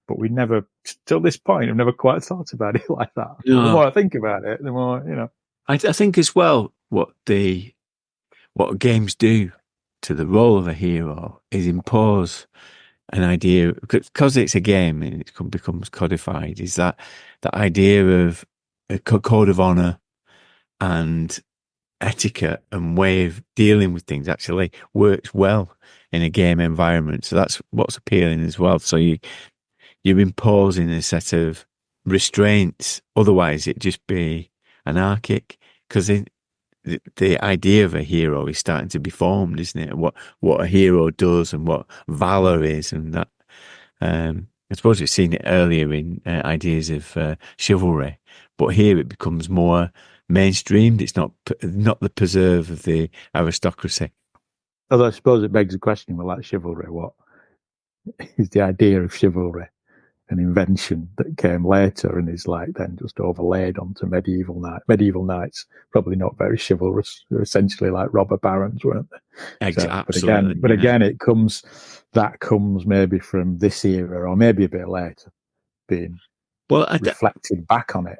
but we never, till this point, I've never quite thought about it like that. No. The more I think about it, the more I think as well, what games do to the role of a hero is impose an idea, because it's a game and it becomes codified. Is that idea of a code of honor and etiquette and way of dealing with things actually works well in a game environment. So that's what's appealing as well. So you're imposing a set of restraints. Otherwise it'd just be anarchic, because the idea of a hero is starting to be formed, isn't it? What a hero does and what valor is, and that I suppose we've seen it earlier in ideas of chivalry, but here it becomes more mainstreamed. It's not the preserve of the aristocracy. Although I suppose it begs the question, well, like chivalry, what is the idea of chivalry? an invention that came later and is like then just overlaid onto medieval knights. Medieval knights, probably not very chivalrous, they're essentially like robber barons, weren't they? So, Absolutely. But again, that comes maybe from this era or maybe a bit later, being reflected back on it.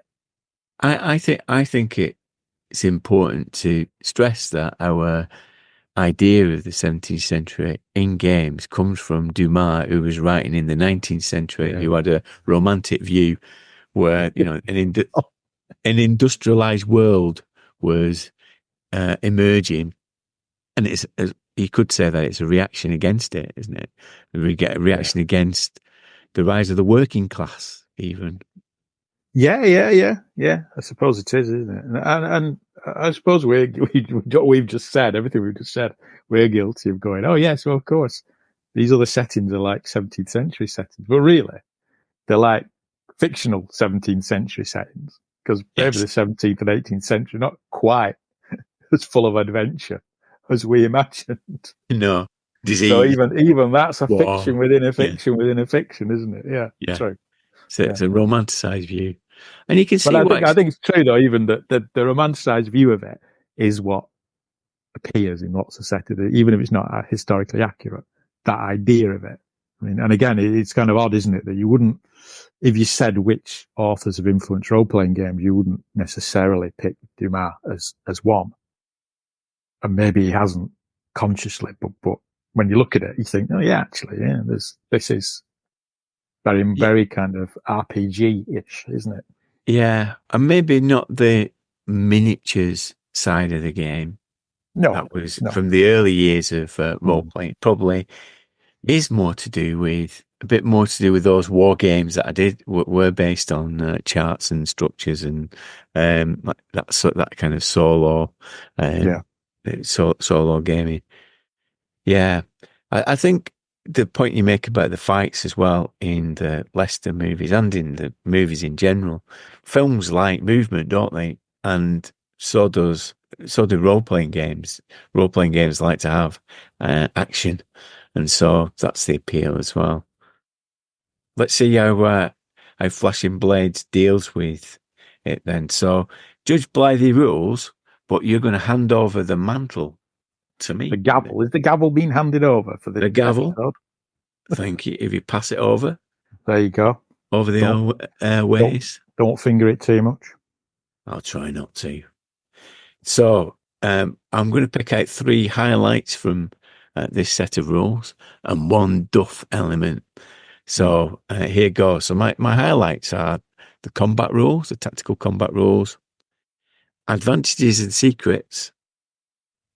I think it's important to stress that our idea of the 17th century in games comes from Dumas, who was writing in the 19th century, who had a romantic view where, you know, an industrialized world was emerging. And you could say that it's a reaction against it, isn't it? We get a reaction against the rise of the working class, even. Yeah. I suppose it is, isn't it? And I suppose we've just said everything we've just said. We're guilty of going, oh yes, well of course, these other settings are like 17th century settings, but really, they're like fictional 17th century settings because maybe the 17th and 18th century not quite as full of adventure as we imagined. No, disease. So even that's a fiction within a fiction within a fiction, isn't it? Yeah. True. So it's a romanticized view, and you can see. But I think it's true though. Even that the romanticized view of it is what appears in lots of settings, even if it's not historically accurate. That idea of it. I mean, and again, it's kind of odd, isn't it, that you wouldn't, if you said which authors have influenced role-playing games, you wouldn't necessarily pick Dumas as one. And maybe he hasn't consciously, but when you look at it, you think, oh yeah, actually, yeah, this is very kind of RPG-ish, isn't it? Yeah, and maybe not the miniatures side of the game. No, that was from the early years of role-playing. Probably is more to do with a bit more to do with those war games that I did were based on charts and structures and that kind of solo solo gaming. Yeah, I think the point you make about the fights as well in the Leicester movies and in the movies in general, films like movement, don't they? And so do role-playing games. Role-playing games like to have action. And so that's the appeal as well. Let's see how Flashing Blades deals with it then. So judge by the rules, but you're going to hand over the mantle to me. The gavel. Is the gavel being handed over for the gavel? Episode? Thank you. If you pass it over. There you go. Over the airways. Don't finger it too much. I'll try not to. So I'm going to pick out 3 highlights from this set of rules and 1 duff element. So here goes. So my highlights are the combat rules, the tactical combat rules, advantages and secrets,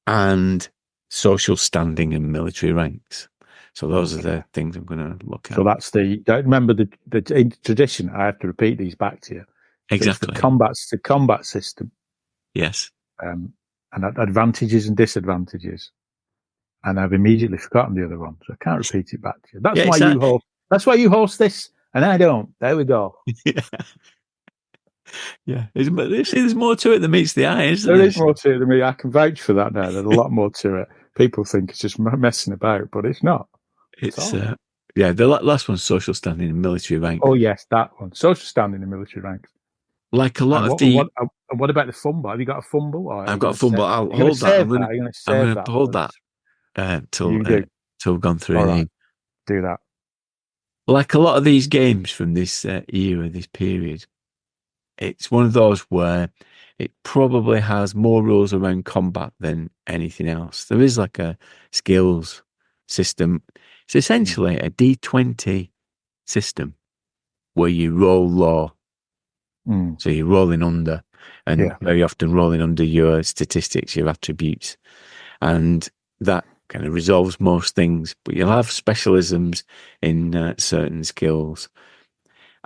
and social standing and military ranks. So those are the things I'm going to look at. So that's remember the tradition. I have to repeat these back to you. Exactly. So it's the combat system. Yes. And advantages and disadvantages. And I've immediately forgotten the other one, so I can't repeat it back to you. That's why you host this, and I don't. There we go. Yeah. There's more to it than meets the eye, isn't there? There is more to it than me. I can vouch for that now. There's a lot more to it. People think it's just messing about, but it's not. It's the last one's social standing in military rank. Oh yes, that one. Social standing in military rank. Like a lot what about the fumble? Have you got a fumble? I've got a fumble. I'll hold that. I'm going to hold that till we've gone through it. Right. Do that. Like a lot of these games from this era, this period, it's one of those where it probably has more rules around combat than anything else. There is like a skills system. It's essentially a D20 system where you roll low. So you're rolling under, and very often rolling under your statistics, your attributes, and that kind of resolves most things. But you'll have specialisms in certain skills,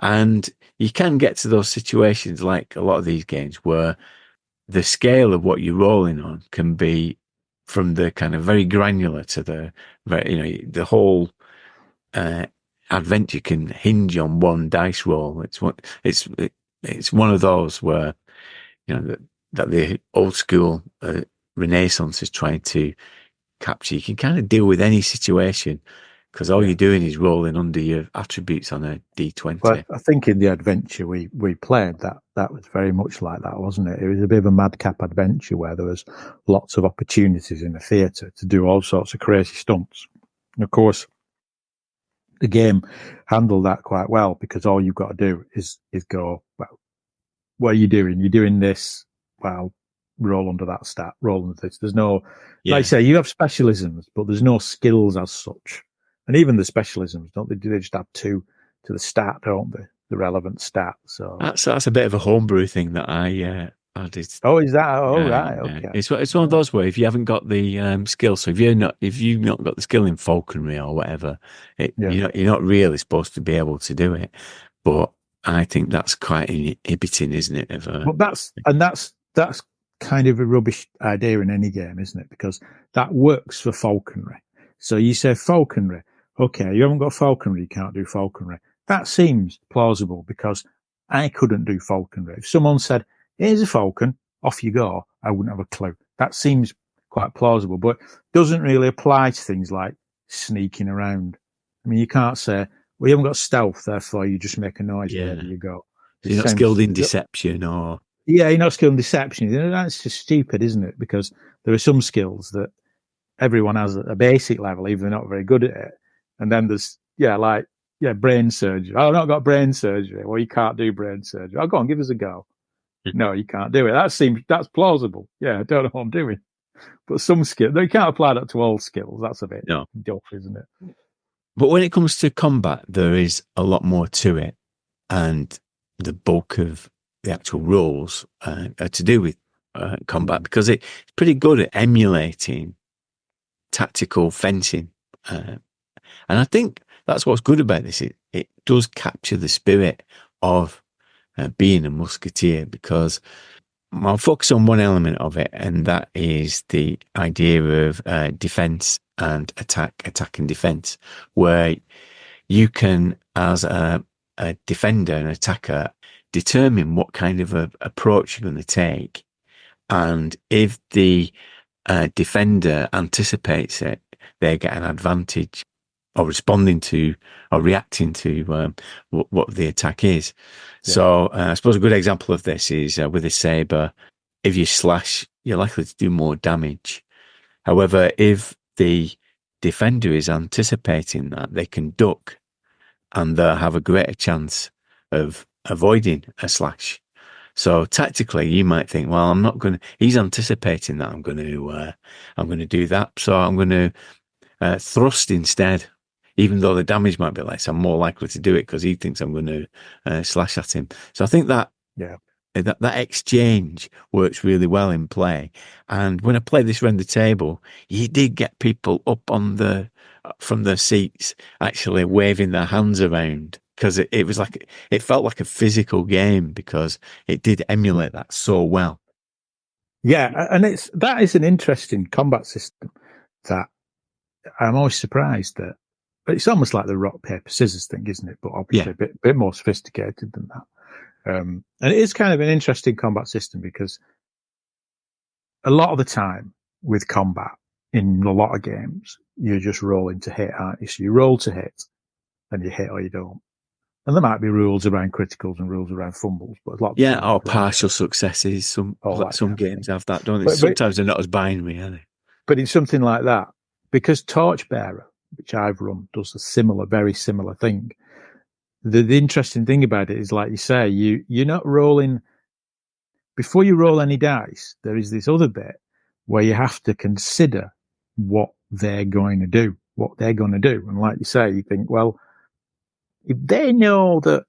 and you can get to those situations like a lot of these games where the scale of what you're rolling on can be from the kind of very granular to the whole adventure can hinge on one dice roll. It's one of those where, that the old school Renaissance is trying to capture. You can kind of deal with any situation because all you're doing is rolling under your attributes on a D20. But I think in the adventure we played, that was very much like that, wasn't it? It was a bit of a madcap adventure where there was lots of opportunities in the theatre to do all sorts of crazy stunts. And of course, the game handled that quite well, because all you've got to do is go, well, what are you doing? You're doing this. Well, roll under that stat, roll under this. There's no, like I say, you have specialisms, but there's no skills as such. And even the specialisms, don't they? They just add 2 to the stat, don't they? The relevant stat. So that's a bit of a homebrew thing that I did. Oh, is that? Oh, right. Okay. It's one of those where if you haven't got the skill, so if you've not got the skill in falconry or whatever, you're not really supposed to be able to do it. But I think that's quite inhibiting, isn't it? Well, that's kind of a rubbish idea in any game, isn't it? Because that works for falconry. So you say falconry, okay, you haven't got falconry, you can't do falconry. That seems plausible, because I couldn't do falconry. If someone said, here's a falcon, off you go, I wouldn't have a clue. That seems quite plausible, but doesn't really apply to things like sneaking around. I mean, you can't say, well, you haven't got stealth, therefore you just make a noise wherever you go. So you're not skilled in deception, or... Yeah, you're not skilled in deception. That's just stupid, isn't it? Because there are some skills that everyone has at a basic level, even if they're not very good at it. And then there's, brain surgery. Oh, I've not got brain surgery. Well, you can't do brain surgery. Oh, go on, give us a go. No, you can't do it. That's plausible. Yeah, I don't know what I'm doing. But some skill, you can't apply that to all skills. That's a bit duff, isn't it? But when it comes to combat, there is a lot more to it. And the bulk of the actual rules are to do with combat, because it's pretty good at emulating tactical fencing. And I think that's what's good about this. It does capture the spirit of being a musketeer, because I'll focus on one element of it, and that is the idea of defense and attack and defense, where you can, as a defender and attacker, determine what kind of approach you're going to take. And if the defender anticipates it, they get an advantage of responding to or reacting to what the attack is. Yeah. So I suppose a good example of this is with a saber. If you slash, you're likely to do more damage. However, if the defender is anticipating that, they can duck, and they'll have a greater chance of avoiding a slash. So tactically, you might think, well, he's anticipating that I'm going to do that. So I'm going to thrust instead, even though the damage might be less. I'm more likely to do it because he thinks I'm going to slash at him. So I think that exchange works really well in play. And when I played this around the table, you did get people up from their seats, actually waving their hands around, because it felt like a physical game, because it did emulate that so well. Yeah, and that is an interesting combat system that I'm always surprised that. But it's almost like the rock, paper, scissors thing, isn't it? But obviously a bit more sophisticated than that. And it is kind of an interesting combat system, because a lot of the time with combat in a lot of games, you're just rolling to hit, aren't you? So you roll to hit, and you hit or you don't. And there might be rules around criticals and rules around fumbles, but a lot of or partial successes. Some games have that, don't they? But sometimes they're not as binary, are they? But in something like that, because Torchbearer, which I've run, does a very similar thing. The interesting thing about it is, like you say, you're not rolling before you roll any dice. There is this other bit where you have to consider what they're going to do. And like you say, you think, well, if they know that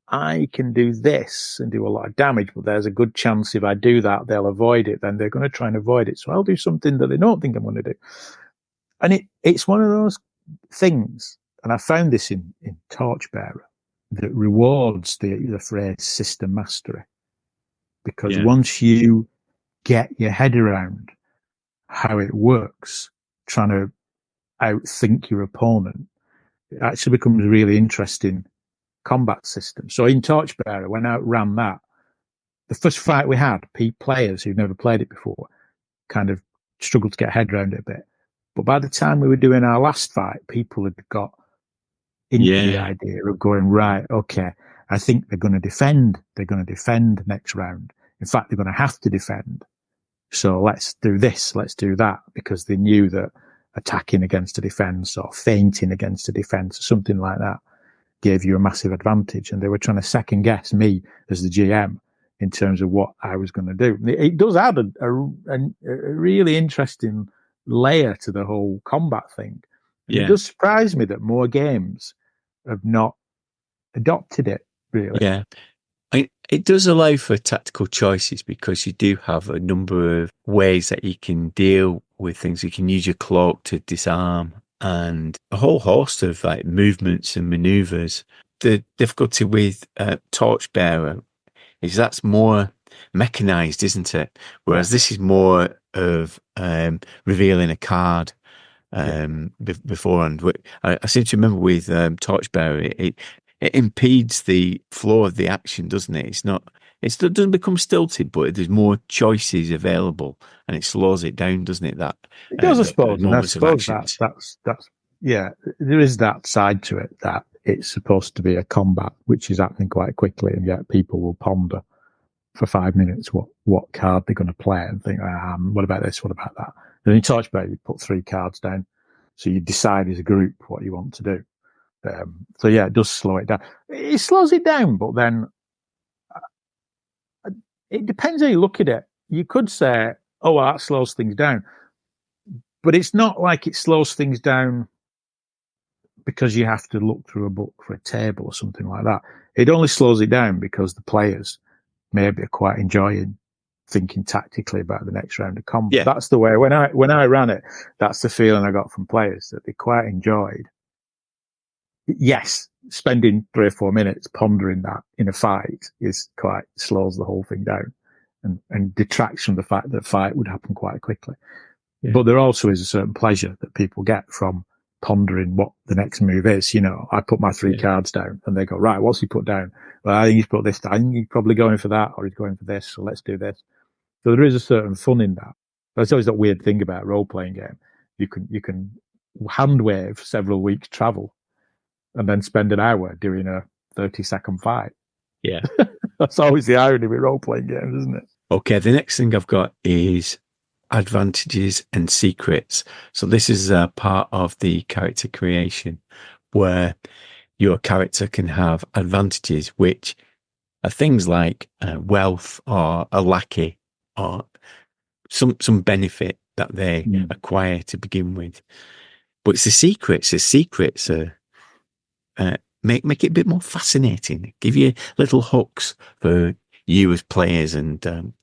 I can do this and do a lot of damage, but there's a good chance if I do that, they'll avoid it, then they're going to try and avoid it. So I'll do something that they don't think I'm going to do. And it's one of those things, and I found this in Torchbearer, that rewards the phrase system mastery. Because once you get your head around how it works, trying to outthink your opponent, it actually becomes a really interesting combat system. So in Torchbearer, when I ran that, the first fight we had, players who've never played it before kind of struggled to get a head around it a bit. But by the time we were doing our last fight, people had got into the idea of going, right, okay, I think they're going to defend. They're going to defend next round. In fact, they're going to have to defend. So let's do this, let's do that, because they knew that attacking against a defence or feinting against a defence or something like that gave you a massive advantage. And they were trying to second guess me as the GM in terms of what I was going to do. It does add a really interesting layer to the whole combat thing. And it does surprise me that more games have not adopted it, really. Yeah. It does allow for tactical choices because you do have a number of ways that you can deal with things. You can use your cloak to disarm and a whole host of like movements and maneuvers. The difficulty with Torchbearer is that's more mechanized, isn't it? Whereas this is more of revealing a card beforehand. I seem to remember with Torchbearer, it impedes the flow of the action, doesn't it? It doesn't become stilted, but there's more choices available, and it slows it down, doesn't it? That it does, I suppose. And I suppose that's there is that side to it, that it's supposed to be a combat which is happening quite quickly, and yet people will ponder for 5 minutes what card they're going to play and think, what about this? What about that? And in Torchbearer, you put 3 cards down, so you decide as a group what you want to do. So yeah, it does slow it down. It slows it down, but then it depends how you look at it. You could say, oh, well, that slows things down. But it's not like it slows things down because you have to look through a book for a table or something like that. It only slows it down because the players maybe are quite enjoying thinking tactically about the next round of combat. Yeah. That's the way, when I ran it, that's the feeling I got from players, that they quite enjoyed. Yes, spending 3 or 4 minutes pondering that in a fight slows the whole thing down and detracts from the fact that a fight would happen quite quickly. Yeah. But there also is a certain pleasure that people get from pondering what the next move is. You know, I put my 3 cards down and they go, right, what's he put down? Well, I think he's put this down. I think he's probably going for that, or he's going for this. So let's do this. So there is a certain fun in that. That's always that weird thing about a role-playing game. You can hand wave several weeks travel and then spend an hour doing a 30-second fight. Yeah. That's always the irony with role-playing games, isn't it? Okay, the next thing I've got is advantages and secrets. So this is a part of the character creation where your character can have advantages, which are things like wealth or a lackey or some benefit that they acquire to begin with. But it's the secrets. The secrets are make it a bit more fascinating. Give you little hooks for you as players and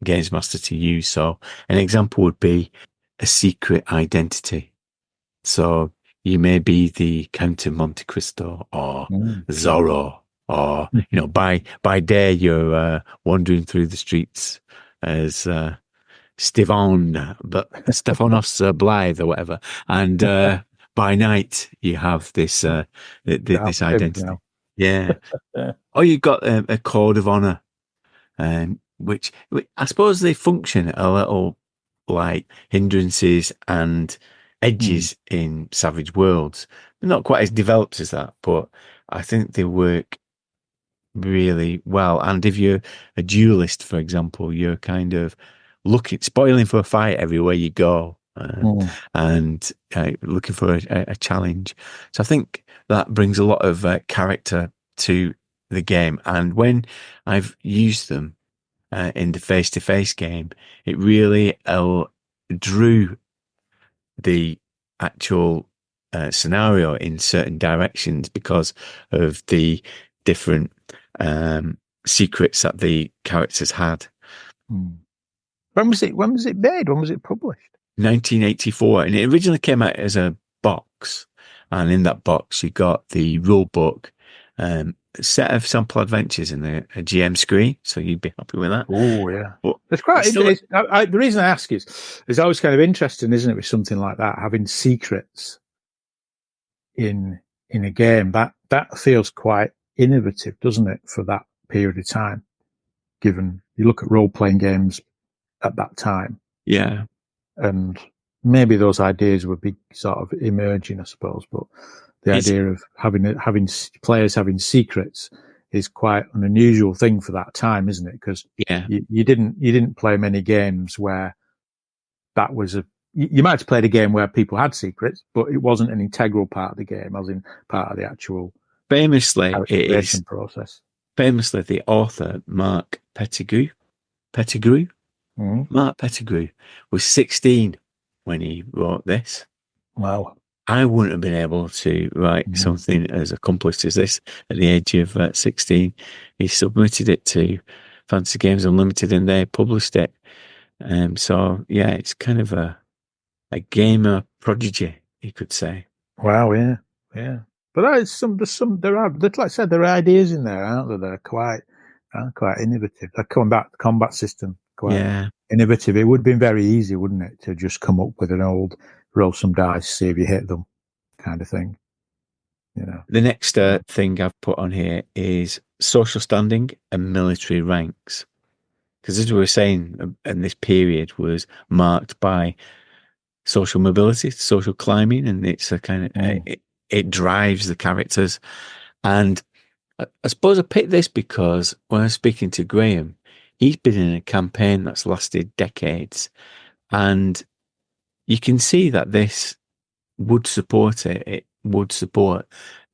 games master to use. So an example would be a secret identity. So you may be the Count of Monte Cristo or Zorro, or by day you're wandering through the streets as Stefanos Blythe or whatever, and by night you have this this identity. Yeah. Or you've got a code of honor, which I suppose they function a little like hindrances and edges in Savage Worlds. They're not quite as developed as that, but I think they work really well. And if you're a duelist, for example, you're kind of spoiling for a fight everywhere you go, and looking for a challenge. So I think that brings a lot of character to the game. And when I've used them in the face-to-face game, it really drew the actual scenario in certain directions because of the different secrets that the characters had. When was it made? When was it published? 1984, and it originally came out as a box, and in that box you got the rule book, a set of sample adventures and a GM screen, so you'd be happy with that. Oh yeah, but it's quite. The reason I ask is always kind of interesting, isn't it, with something like that, having secrets in a game that feels quite innovative, doesn't it, for that period of time? Given you look at role playing games at that time, yeah, and maybe those ideas would be sort of emerging, I suppose. But the idea of having players having secrets is quite an unusual thing for that time, isn't it? Because you didn't play many games where that was you might have played a game where people had secrets, but it wasn't an integral part of the game, as in part of the actual creation process. Famously, the author Mark Pettigrew, Mark Pettigrew was 16 when he wrote this. Wow. I wouldn't have been able to write something as accomplished as this at the age of 16. He submitted it to Fantasy Games Unlimited and they published it. So, yeah, it's kind of a gamer prodigy, you could say. Wow, yeah. But there's some, like I said, there are ideas in there, aren't there? They're quite innovative. The combat system, quite innovative. It would have been very easy, wouldn't it, to just come up with an old roll some dice, see if you hit them kind of thing. You know. The next thing I've put on here is social standing and military ranks. Because as we were saying, and this period was marked by social mobility, social climbing, and it's a kind of it drives the characters. And I suppose I picked this because when I was speaking to Graham, he's been in a campaign that's lasted decades, and you can see that this would support it. It would support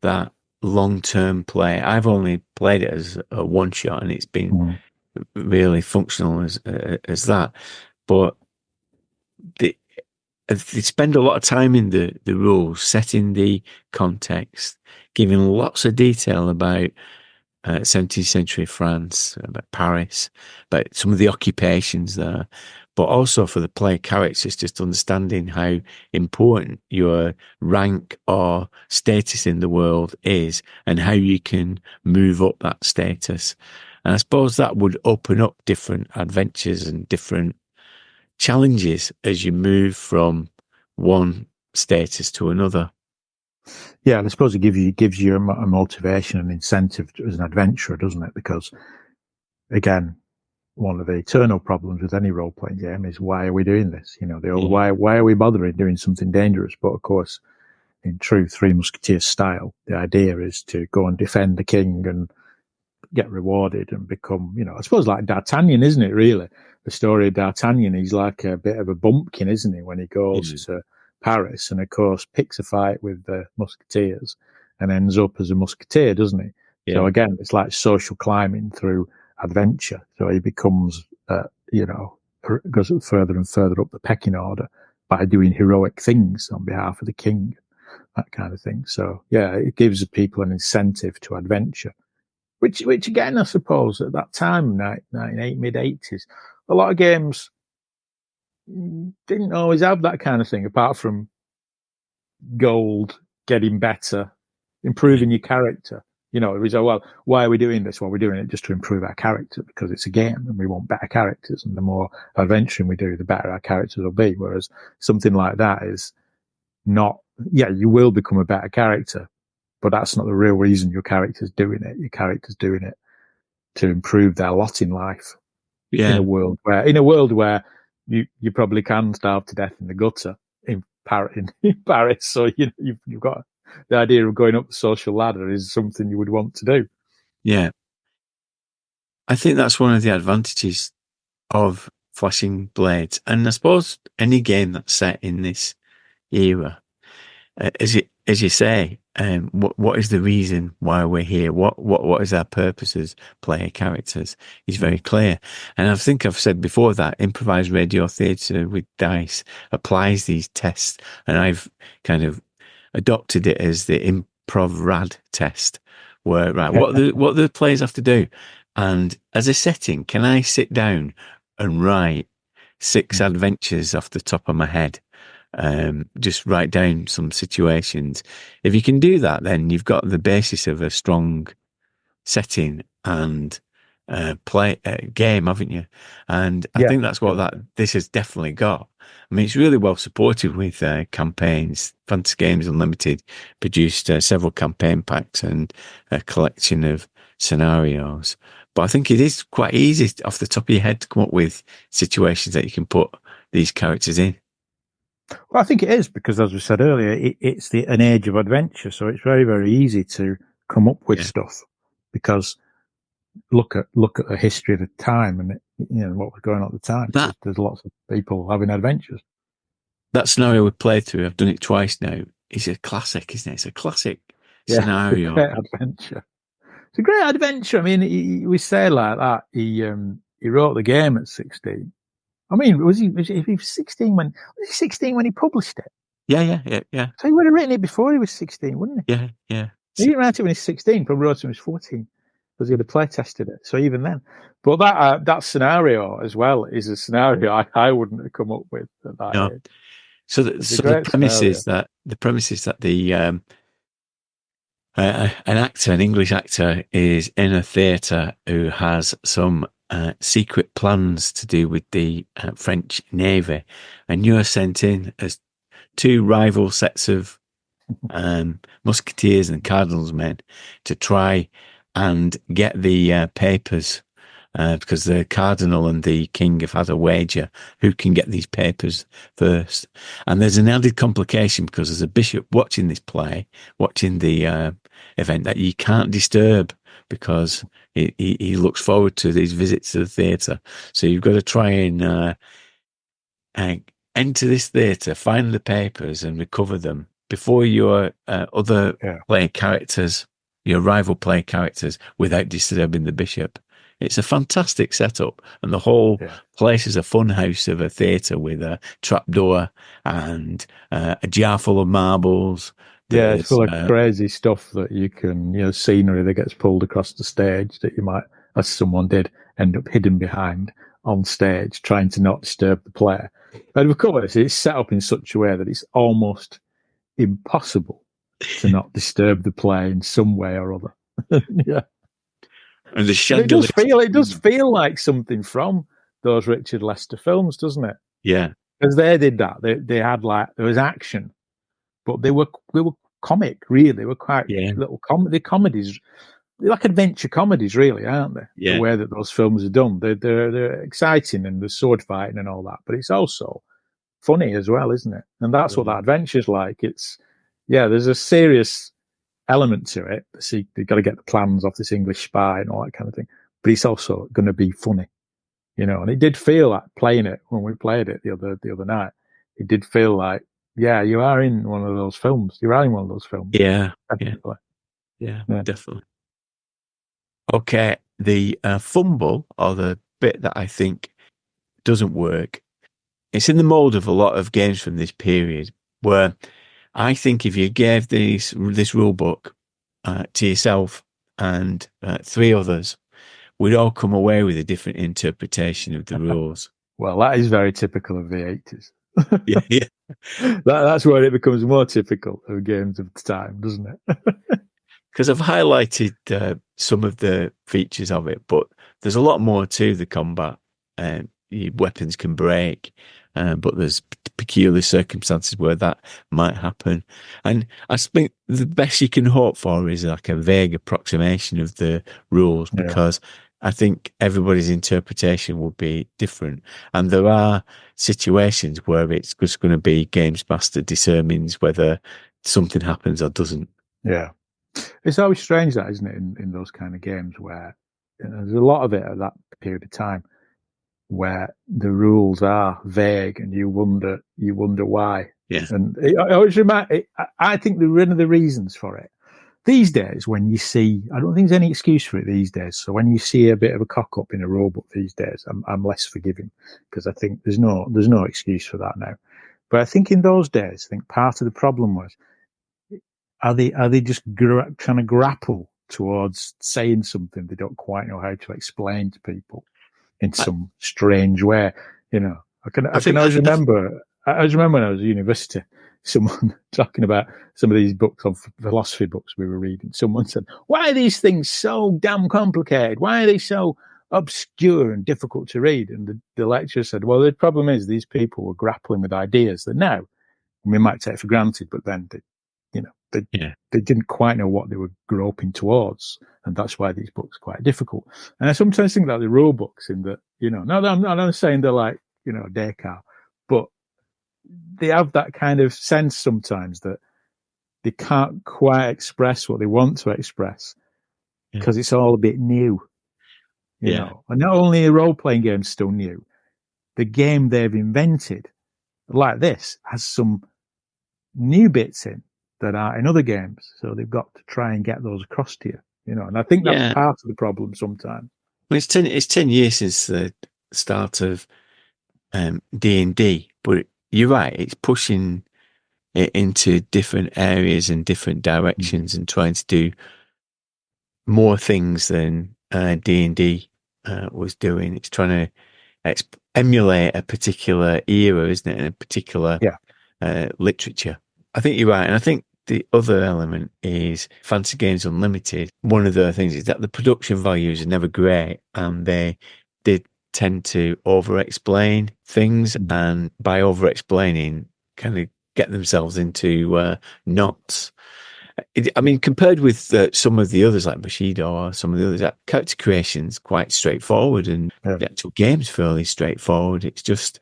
that long-term play. I've only played it as a one-shot, and it's been really functional as that. But they spend a lot of time in the rules, setting the context, giving lots of detail about 17th century France, about Paris, about some of the occupations there, but also for the player characters, just understanding how important your rank or status in the world is and how you can move up that status. And I suppose that would open up different adventures and different challenges as you move from one status to another. Yeah, and I suppose it gives you a motivation and incentive as an adventurer, doesn't it? Because, again, one of the eternal problems with any role-playing game is, why are we doing this? You know, why are we bothering doing something dangerous? But, of course, in true Three Musketeers style, the idea is to go and defend the king and get rewarded and become, you know, I suppose like D'Artagnan, isn't it, really? The story of D'Artagnan, he's like a bit of a bumpkin, isn't he, when he goes to Paris and, of course, picks a fight with the Musketeers and ends up as a musketeer, doesn't he? Yeah. So, again, it's like social climbing through adventure. So he becomes, goes further and further up the pecking order by doing heroic things on behalf of the king, that kind of thing. So, yeah, it gives people an incentive to adventure. Which again, I suppose, at that time, mid-80s, a lot of games didn't always have that kind of thing, apart from gold, getting better, improving your character. You know, it was, well, why are we doing this? Well, we're doing it just to improve our character, because it's a game and we want better characters. And the more adventuring we do, the better our characters will be. Whereas something like that is not, you will become a better character, but that's not the real reason your character's doing it. Your character's doing it to improve their lot in life. Yeah. In a world where you probably can starve to death in the gutter in Paris. So you've got the idea of going up the social ladder is something you would want to do. Yeah. I think that's one of the advantages of Flashing Blades. And I suppose any game that's set in this era, as you say, what is the reason why we're here? What is our purpose as player characters is very clear. And I think I've said before that improvised radio theatre with dice applies these tests, and I've kind of adopted it as the improv rad test, where what the players have to do, and as a setting, can I sit down and write 6 adventures off the top of my head? Just write down some situations. If you can do that, then you've got the basis of a strong setting and game, haven't you? And I think that's what this has definitely got. I mean, it's really well supported with campaigns. Fantasy Games Unlimited produced several campaign packs and a collection of scenarios. But I think it is quite easy off the top of your head to come up with situations that you can put these characters in. Well, I think it is because, as we said earlier, it's an age of adventure, so it's very, very easy to come up with stuff. Because look at the history of the time and what was going on at the time. There's lots of people having adventures. That scenario we played through, I've done it twice now. It's a classic, isn't it? It's a classic scenario. It's a great adventure. It's a great adventure. I mean, we say like that. He wrote the game at 16. I mean, was he 16 when he published it? Yeah. So he would have written it before he was 16, wouldn't he? Yeah. He didn't write it when he was 16. Probably wrote it when he was 14 because he had play tested it. So even then, but that scenario as well is a scenario I wouldn't have come up with at that age. So the premise is that an English actor, is in a theatre who has some secret plans to do with the French Navy, and you're sent in as two rival sets of musketeers and cardinals men to try and get the papers, because the cardinal and the king have had a wager who can get these papers first. And there's an added complication because there's a bishop watching this play, watching the event, that you can't disturb because he looks forward to these visits to the theatre. So you've got to try and enter this theatre, find the papers and recover them before your other play characters, your rival play characters, without disturbing the bishop. It's a fantastic setup, and the whole place is a fun house of a theatre with a trapdoor and a jar full of marbles. It's full of crazy stuff that you can, scenery that gets pulled across the stage that you might, as someone did, end up hidden behind on stage, trying to not disturb the player. But of course, it's set up in such a way that it's almost impossible to not disturb the play in some way or other. And the chandelier. It does feel like something from those Richard Lester films, doesn't it? Yeah, because they did that. They had there was action, but they were comic. Really, they were quite little comedies. They're like adventure comedies, really, aren't they? Yeah. The way that those films are done, they're exciting and there's sword fighting and all that, but it's also funny as well, isn't it? And that's what that adventure's like. There's a serious element to it. See, you've got to get the plans off this English spy and all that kind of thing. But it's also going to be funny, And it did feel like playing it when we played it the other night. It did feel like, you are in one of those films. You're in one of those films. Yeah, definitely. Yeah, definitely. Okay, the fumble, or the bit that I think doesn't work, it's in the mold of a lot of games from this period, where I think if you gave this rule book to yourself and three others, we'd all come away with a different interpretation of the rules. Well, that is very typical of the 80s. Yeah. That's where it becomes more typical of games of the time, doesn't it? Because I've highlighted some of the features of it, but there's a lot more to the combat. Your weapons can break, but there's peculiar circumstances where that might happen. And I think the best you can hope for is like a vague approximation of the rules, because I think everybody's interpretation will be different. And there are situations where it's just going to be Games Master determines whether something happens or doesn't. Yeah. It's always strange, that, isn't it, in those kind of games where there's a lot of it at that period of time where the rules are vague and you wonder why. Yeah. And I think one of the reasons for it these days, when you see, I don't think there's any excuse for it these days. So when you see a bit of a cock up in a rule book these days, I'm less forgiving, because I think there's no excuse for that now. But I think in those days, I think part of the problem was, are they just trying to grapple towards saying something they don't quite know how to explain to people in some strange way? I can always remember when I was at university, someone talking about some of these books, of philosophy books we were reading. Someone said, "Why are these things so damn complicated? Why are they so obscure and difficult to read?" And the lecturer said, "Well, the problem is these people were grappling with ideas that now we might take for granted, but then they didn't quite know what they were groping towards, and that's why these books are quite difficult." And I sometimes think about the rule books in that, no, I'm not saying they're like, Descartes, but they have that kind of sense sometimes that they can't quite express what they want to express because it's all a bit new, you know. And not only a role-playing game still new, the game they've invented, like this, has some new bits in that are in other games. So they've got to try and get those across to you, you know. And I think that's part of the problem sometimes. Well, it's 10 years since the start of D&D, but you're right, it's pushing it into different areas and different directions and trying to do more things than D&D was doing. It's trying to emulate a particular era, isn't it, and a particular literature. I think you're right, and I think the other element is Fantasy Games Unlimited. One of the things is that the production values are never great, and they did tend to over-explain things, and by over-explaining, kind of get themselves into knots. I mean, compared with some of the others like Bushido or some of the others, character creation's quite straightforward, and the actual game's fairly straightforward. It's just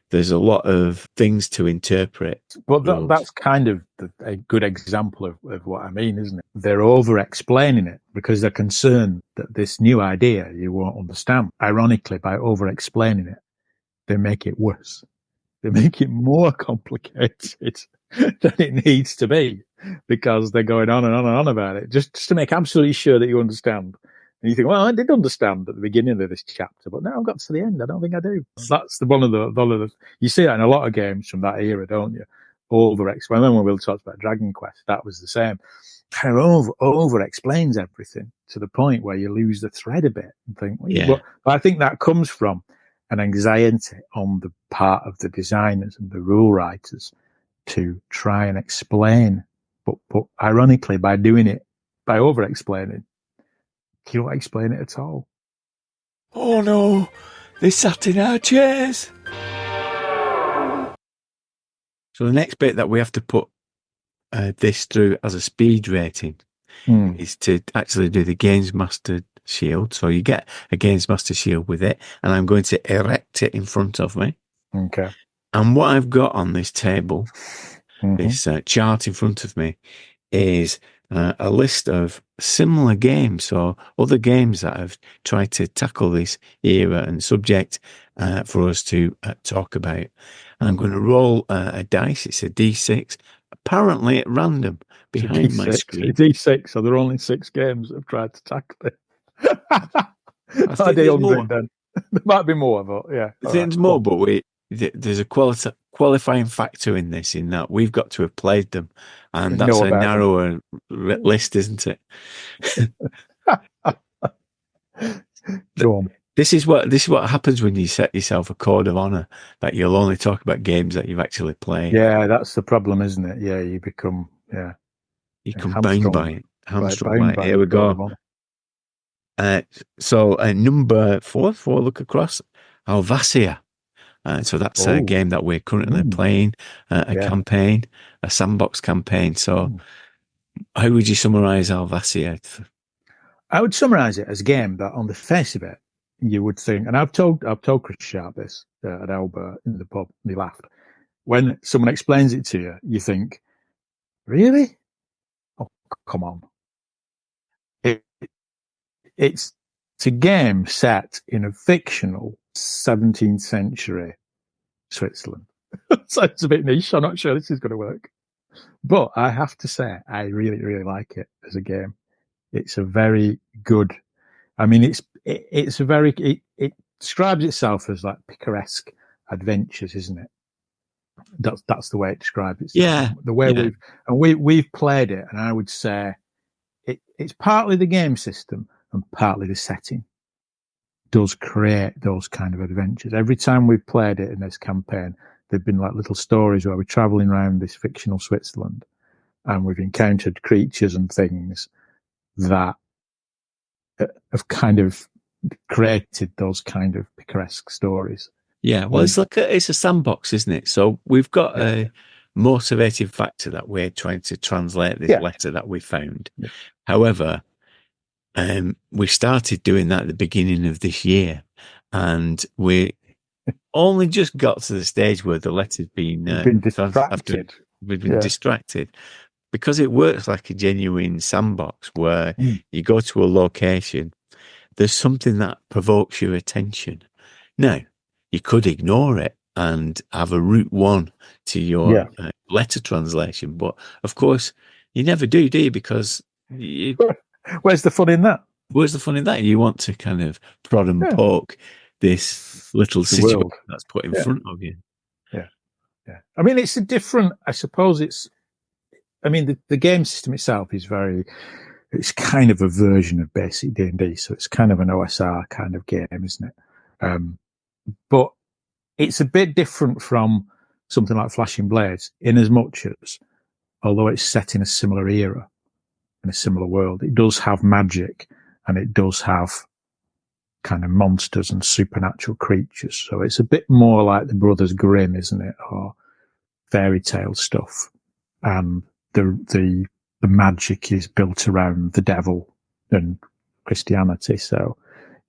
there's a lot of things to interpret. But that's kind of a good example of what I mean, isn't it? They're over-explaining it because they're concerned that this new idea you won't understand. Ironically, by over-explaining it, they make it worse. They make it more complicated than it needs to be because they're going on and on and on about it just to make absolutely sure that you understand. And you think, well, I did understand at the beginning of this chapter, but now I've got to the end. I don't think I do. That's one of the you see that in a lot of games from that era, don't you? Over-explain. When Will talked about Dragon Quest, that was the same. Kind of over-explains everything to the point where you lose the thread a bit and think, well, but I think that comes from an anxiety on the part of the designers and the rule writers to try and explain. But ironically, by doing it, by over-explaining, you don't explain it at all. Oh no, they sat in our chairs. So the next bit that we have to put this through as a speed rating is to actually do the Games Master shield. So you get a Games Master shield with it, and I'm going to erect it in front of me. Okay. And what I've got on this table, this chart in front of me, is a list of similar games, so other games that have tried to tackle this era and subject for us to talk about. And I'm going to roll a dice. It's a D6, apparently at random behind my screen. D6, so there are only 6 games that have tried to tackle it. I think there's more. Then. There might be more, but yeah. I think there's more, but there's a qualifying factor in this, in that we've got to have played them, and that's a narrower list, isn't it? This is what happens when you set yourself a code of honor, that you'll only talk about games that you've actually played. Yeah, that's the problem, isn't it? Yeah, you become bound by it. Hamstrung by it. Here we go. So number 4, look across, Alvasia. So that's a game that we're currently playing, a campaign, a sandbox campaign. So how would you summarise Alvasia? I would summarise it as a game that on the face of it, you would think, and I've told Chris Sharp this at Albert in the pub, and he laughed. When someone explains it to you, you think, really? Oh, come on. It's a game set in a fictional 17th century Switzerland. So it's a bit niche. I'm not sure this is going to work. But I have to say, I really, really like it as a game. It's a very good, I mean, it describes itself as like picaresque adventures, isn't it? That's the way it describes itself. Yeah. The way we've played it, and I would say it's partly the game system and partly the setting does create those kind of adventures. Every time we've played it in this campaign, there've been like little stories where we're traveling around this fictional Switzerland and we've encountered creatures and things that have kind of created those kind of picaresque stories. Yeah, well, it's a sandbox, isn't it? So we've got a motivating factor that we're trying to translate this letter that we found. Yeah. However, we started doing that at the beginning of this year, and we only just got to the stage where the letter's been, You've been distracted. We've been distracted. Because it works like a genuine sandbox where you go to a location, there's something that provokes your attention. Now, you could ignore it and have a route one to your letter translation, but of course, you never do you? Because where's the fun in that? Where's the fun in that? You want to kind of prod and poke this little situation that's put in front of you. Yeah. I mean, it's a different, I suppose the game system itself is it's kind of a version of basic D&D, so it's kind of an OSR kind of game, isn't it? But it's a bit different from something like Flashing Blades in as much as, although it's set in a similar era, in a similar world, it does have magic and it does have kind of monsters and supernatural creatures. So it's a bit more like the Brothers Grimm, isn't it? Or fairy tale stuff. And the magic is built around the devil and Christianity. So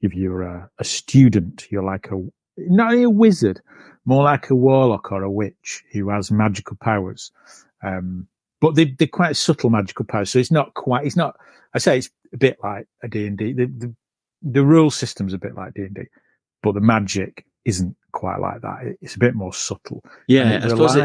if you're a student, you're like not a wizard, more like a warlock or a witch who has magical powers. But they're quite subtle magical powers. So it's not, I say it's a bit like a D&D. The rule system's a bit like D&D, but the magic isn't quite like that. It's a bit more subtle. Yeah, I suppose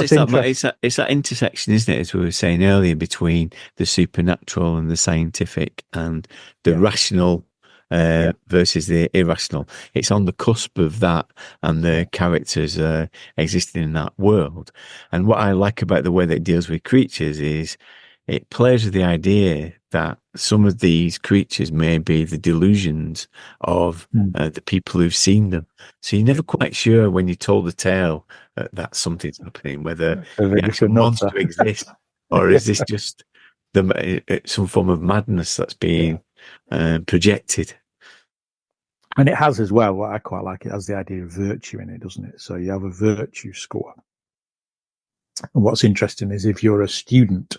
it's that intersection, isn't it, as we were saying earlier, between the supernatural and the scientific and the rational versus the irrational. It's on the cusp of that, and the characters existing in that world. And what I like about the way that it deals with creatures is it plays with the idea that some of these creatures may be the delusions of the people who've seen them. So you're never quite sure when you told the tale that something's happening, whether the actual monster exists or is this just some form of madness that's being projected. And it has as well, what I quite like, it has the idea of virtue in it, doesn't it? So you have a virtue score. And what's interesting is if you're a student,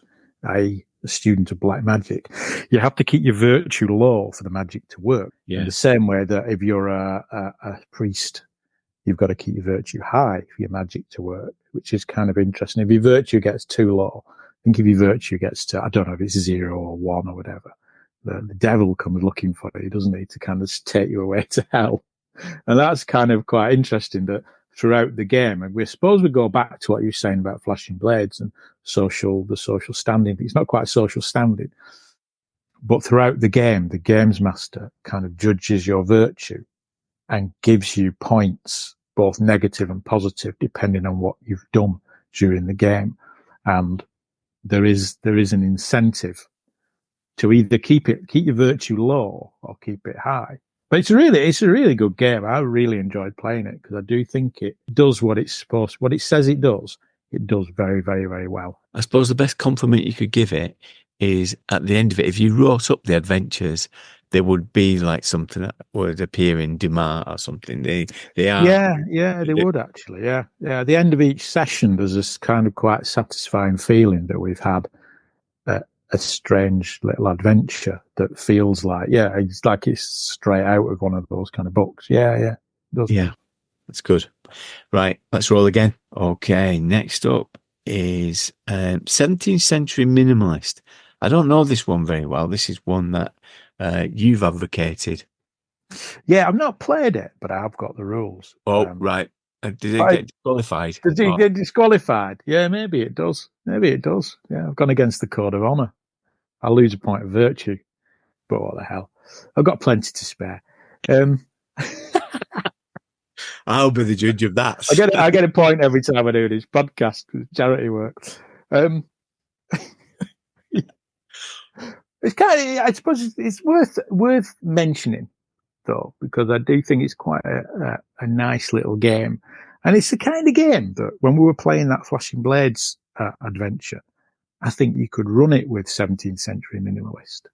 a student of black magic, you have to keep your virtue low for the magic to work. Yeah. In the same way that if you're a priest, you've got to keep your virtue high for your magic to work, which is kind of interesting. If your virtue gets too low, I think if your virtue gets to, I don't know if it's 0 or 1 or whatever, the devil comes looking for you, doesn't he, to kind of take you away to hell. And that's kind of quite interesting that throughout the game, and we suppose we go back to what you were saying about Flashing Blades and the social standing. It's not quite social standing, but throughout the game, the games master kind of judges your virtue and gives you points, both negative and positive, depending on what you've done during the game. And there is an incentive to either keep your virtue low or keep it high. But it's a really good game. I really enjoyed playing it because I do think it does what it says it does. It does very, very, very well. I suppose the best compliment you could give it is at the end of it, if you wrote up the adventures, there would be like something that would appear in Dumas or something. They are. Yeah, they would actually. Yeah. At the end of each session, there's this kind of quite satisfying feeling that we've had a strange little adventure that feels like, it's like it's straight out of one of those kind of books. Yeah. Yeah, that's good. Right, let's roll again. Okay, next up is 17th Century Minimalist. I don't know this one very well. This is one that you've advocated. Yeah, I've not played it, but I've got the rules. Oh, right. Did it get disqualified? Did it get disqualified? Yeah, maybe it does. Yeah, I've gone against the code of honour. I'll lose a point of virtue, but what the hell? I've got plenty to spare. I'll be the judge of that. I get a point every time I do this podcast with charity work. It's kind of, I suppose it's worth mentioning though, because I do think it's quite a nice little game, and it's the kind of game that when we were playing that Flashing Blades adventure, I think you could run it with 17th Century Minimalist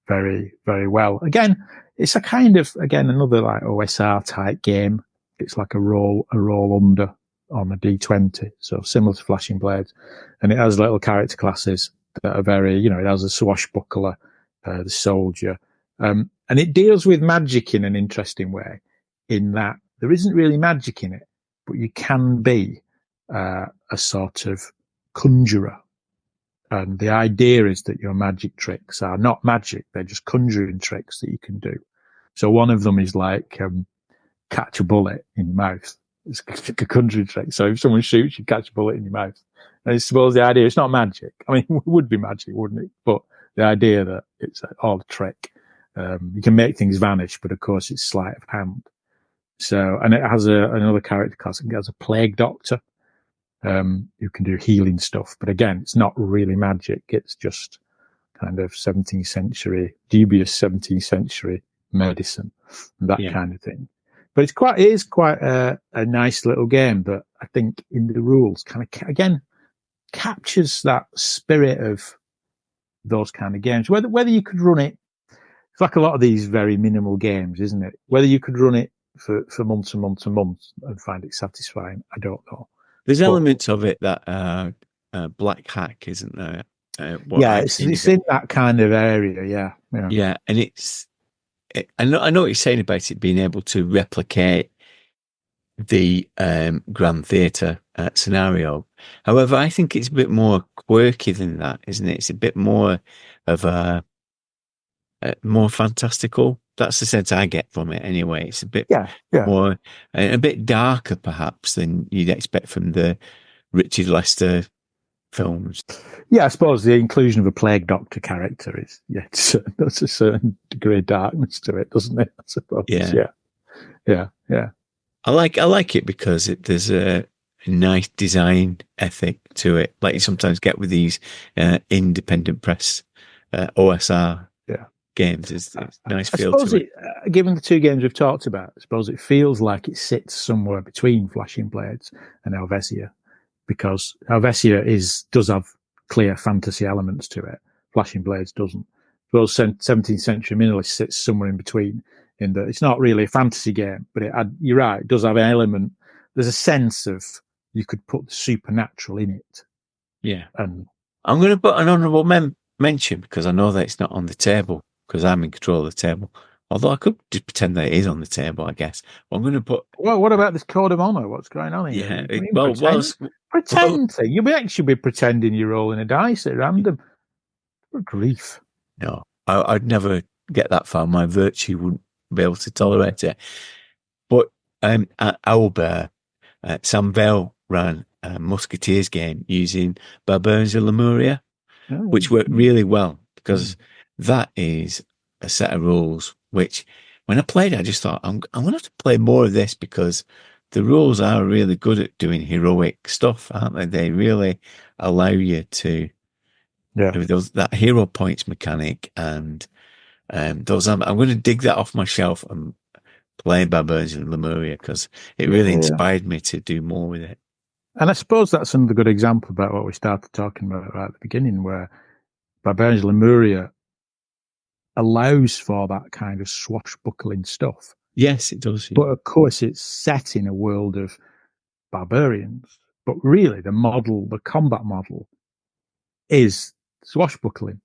very, very well. Again, it's a kind of, another like OSR type game. It's like a roll under on a D20. So similar to Flashing Blades. And it has little character classes that are very, it has a swashbuckler, the soldier. And it deals with magic in an interesting way, in that there isn't really magic in it, but you can be a sort of conjurer. And the idea is that your magic tricks are not magic, they're just conjuring tricks that you can do. So one of them is like catch a bullet in your mouth. It's a conjuring trick. So if someone shoots, you catch a bullet in your mouth. And I suppose the idea, it's not magic. I mean, it would be magic, wouldn't it? But the idea that it's all a trick. You can make things vanish, but of course it's sleight of hand. So, and it has another character class. It has a plague doctor, who can do healing stuff. But again, it's not really magic. It's just kind of 17th century, dubious 17th century medicine, that kind of thing. But it is quite a nice little game that I think in the rules kind of, again, captures that spirit of those kind of games. Whether you could run it, it's like a lot of these very minimal games, isn't it? Whether you could run it for months and months and months and find it satisfying, I don't know. There's elements of it that are black hack, isn't there? It's in that kind of area, yeah. Yeah, and I know what you're saying about it being able to replicate the Grand Theatre scenario. However, I think it's a bit more quirky than that, isn't it? It's a bit more of a more fantastical. That's the sense I get from it anyway. It's a bit more, a bit darker perhaps than you'd expect from the Richard Lester films. Yeah, I suppose the inclusion of a plague doctor character is, that's a certain degree of darkness to it, doesn't it? I suppose. Yeah. I like it because there's a nice design ethic to it, like you sometimes get with these independent press OSR games. It's a nice feel to it. Given the two games we've talked about, I suppose it feels like it sits somewhere between Flashing Blades and Helvetia, because Helvetia does have clear fantasy elements to it. Flashing Blades doesn't. Well, 17th Century Minimalist sits somewhere in between, in that it's not really a fantasy game, but you're right, it does have an element. There's a sense of you could put the supernatural in it. Yeah. And I'm going to put an honourable mention because I know that it's not on the table because I'm in control of the table. Although I could just pretend that it is on the table, I guess. But I'm going to put... Well, what about this code of honour? What's going on here? Yeah. Pretend thing. You actually be pretending you're rolling a dice at random. Good grief. No, I'd never get that far. My virtue wouldn't be able to tolerate it. But at Owlbear, Sam Bell ran a Musketeers game using Barbarians of Lemuria, which worked really well because that is a set of rules which, when I played it, I just thought, I'm going to have to play more of this because the rules are really good at doing heroic stuff, aren't they? They really allow you to that hero points mechanic and those. I'm going to dig that off my shelf and play Barbarians of Lemuria because it really inspired me to do more with it. And I suppose that's another good example about what we started talking about right at the beginning, where Barbarians of Lemuria allows for that kind of swashbuckling stuff. Yes, it does. Yeah. But of course, it's set in a world of barbarians. But really, the combat model is swashbuckling.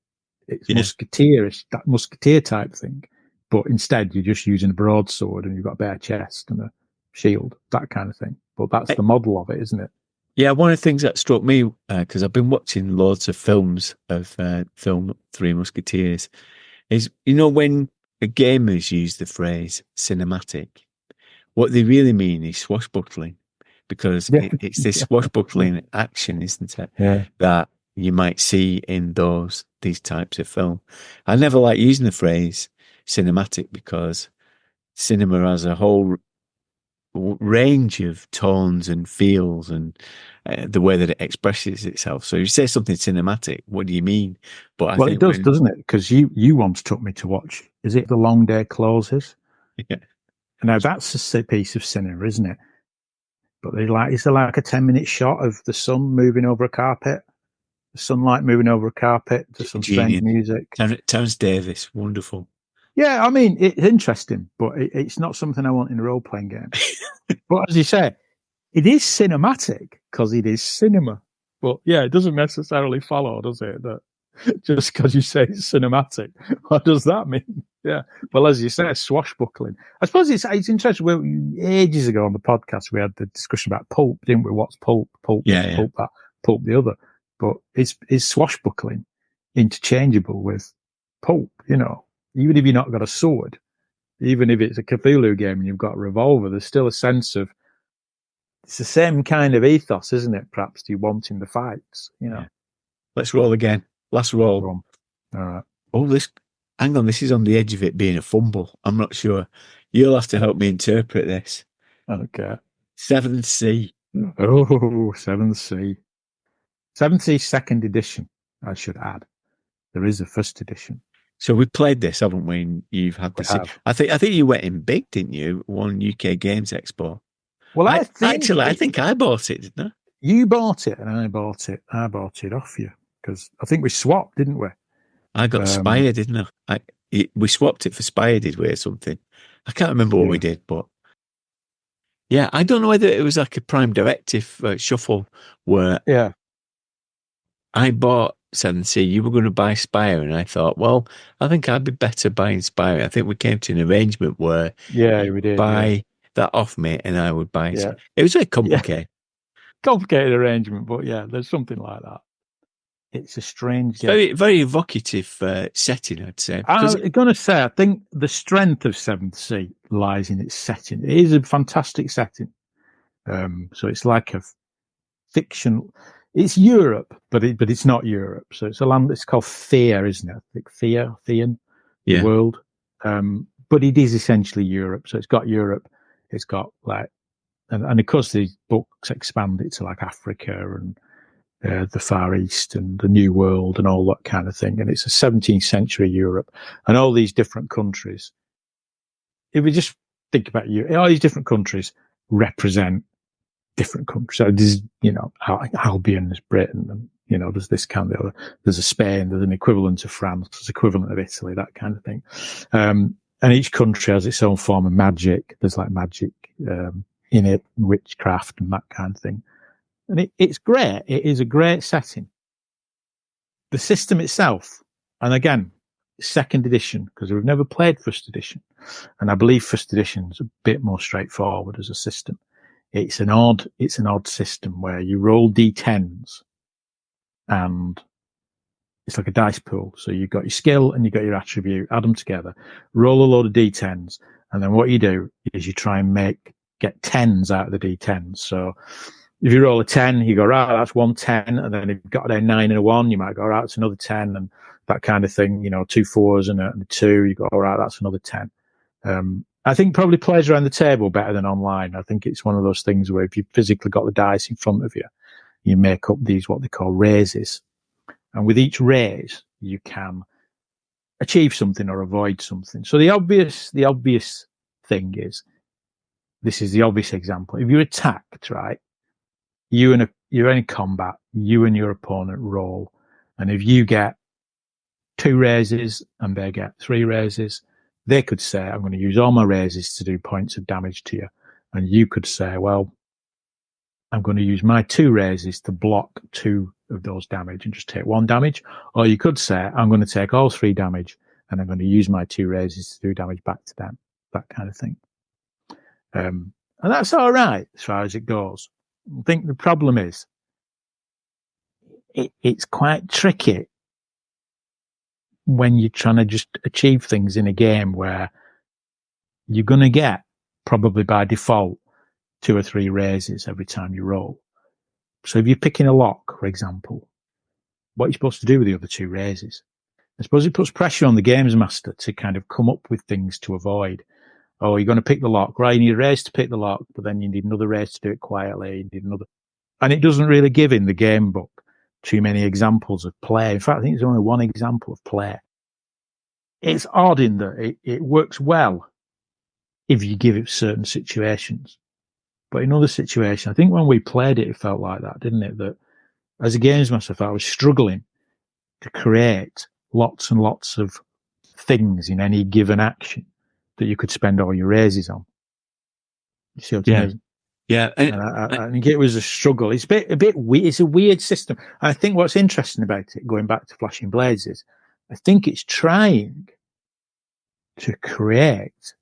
It's musketeerish, that musketeer type thing. But instead, you're just using a broadsword and you've got a bare chest and a shield, that kind of thing. But that's the model of it, isn't it? Yeah, one of the things that struck me, because I've been watching loads of films of film Three Musketeers, is, when gamers use the phrase cinematic, what they really mean is swashbuckling, because it's this swashbuckling action, isn't it? Yeah. That you might see in these types of film. I never like using the phrase cinematic because cinema has a whole range of tones and feels and the way that it expresses itself. So if you say something cinematic, what do you mean? But I think it does, doesn't it? Because you once took me to watch, is it The Long Day Closes? Yeah. Now that's a piece of cinema, isn't it? But it's like a 10-minute shot of the sun moving over a carpet, the sunlight moving over a carpet to some strange music. Terence Davis, wonderful. Yeah, I mean, it's interesting, but it's not something I want in a role-playing game. But as you say, it is cinematic because it is cinema. But yeah, it doesn't necessarily follow, does it? That just because you say it's cinematic. What does that mean? Yeah. Well, as you say, swashbuckling. I suppose it's interesting. Ages ago on the podcast, we had the discussion about pulp, didn't we? What's pulp? Pulp, Yeah, pulp that, pulp the other. But is swashbuckling interchangeable with pulp? You know, even if you've not got a sword, even if it's a Cthulhu game and you've got a revolver, there's still a sense of, it's the same kind of ethos, isn't it? Perhaps to you wanting the fights, you know. Yeah. Let's roll again. Last roll. All right. Oh, hang on, this is on the edge of it being a fumble. I'm not sure. You'll have to help me interpret this. Okay. 7th Sea. Oh, 7th Sea. 7th Sea second edition, I should add. There is a first edition. So we played this, haven't we? And you've had this. I think you went in big, didn't you? One UK Games Expo. Well, I think I bought it, didn't I? You bought it, and I bought it. I bought it off you because I think we swapped, didn't we? I got Spire, didn't I? We swapped it for Spire, did we, or something? I can't remember what we did, but yeah, I don't know whether it was like a Prime Directive shuffle where I bought 7th Sea, you were going to buy Spire, and I thought, well, I think I'd be better buying Spire. I think we came to an arrangement where we did buy that off me, and I would buy it. It was very complicated. Complicated arrangement, but yeah, there's something like that. It's a strange game. Very, very evocative setting, I'd say. I'm going to say, I think the strength of 7th Sea lies in its setting. It is a fantastic setting. So it's like a fiction. It's Europe, but it's not Europe. So it's a land. It's called Thea, isn't it? I think Thean, the world. But it is essentially Europe. So it's got Europe. It's got and of course these books expand it to like Africa and the Far East and the New World and all that kind of thing. And it's a 17th century Europe and all these different countries. If we just think about all these different countries represent different countries. So there's, Albion, there's Britain, and, there's this kind of, there's a Spain, there's an equivalent of France, there's equivalent of Italy, that kind of thing. And each country has its own form of magic. There's like magic, in it, witchcraft and that kind of thing. And it's great. It is a great setting. The system itself, and again, second edition, because we've never played first edition. And I believe first edition is a bit more straightforward as a system. It's an odd system where you roll D10s and it's like a dice pool. So you've got your skill and you've got your attribute, add them together, roll a load of D10s. And then what you do is you try and get 10s out of the D10s. So if you roll a 10, you go, right, that's 1 10. And then if you've got a 9 and a 1, you might go, right, that's another 10 and that kind of thing. 2 4s and a 2, you go, all right, that's another 10. I think probably plays around the table better than online. I think it's one of those things where if you've physically got the dice in front of you, you make up these, what they call raises. And with each raise, you can achieve something or avoid something. So the obvious thing is, this is the obvious example. If you're attacked, right, you're in combat, you and your opponent roll. And if you get 2 raises and they get 3 raises, they could say, I'm going to use all my raises to do points of damage to you. And you could say, well, I'm going to use my 2 raises to block 2 of those damage and just take 1 damage. Or you could say, I'm going to take all 3 damage and I'm going to use my 2 raises to do damage back to them. That kind of thing. And that's all right as far as it goes. I think the problem is it's quite tricky when you're trying to just achieve things in a game where you're going to get probably by default 2 or 3 raises every time you roll. So if you're picking a lock, for example, what are you supposed to do with the other 2 raises? I suppose it puts pressure on the games master to kind of come up with things to avoid. Oh, you're going to pick the lock. Right, you need a raise to pick the lock, but then you need another raise to do it quietly. You need another. And it doesn't really give in the game book too many examples of play. In fact, I think there's only one example of play. It's odd in that it works well if you give it certain situations. But in other situations, I think when we played it, it felt like that, didn't it? That as a games master, I was struggling to create lots and lots of things in any given action that you could spend all your raises on. You see what I mean? Yeah. And I think it was a struggle. It's a bit weird. It's a weird system. And I think what's interesting about it, going back to Flashing Blades, is I think it's trying to create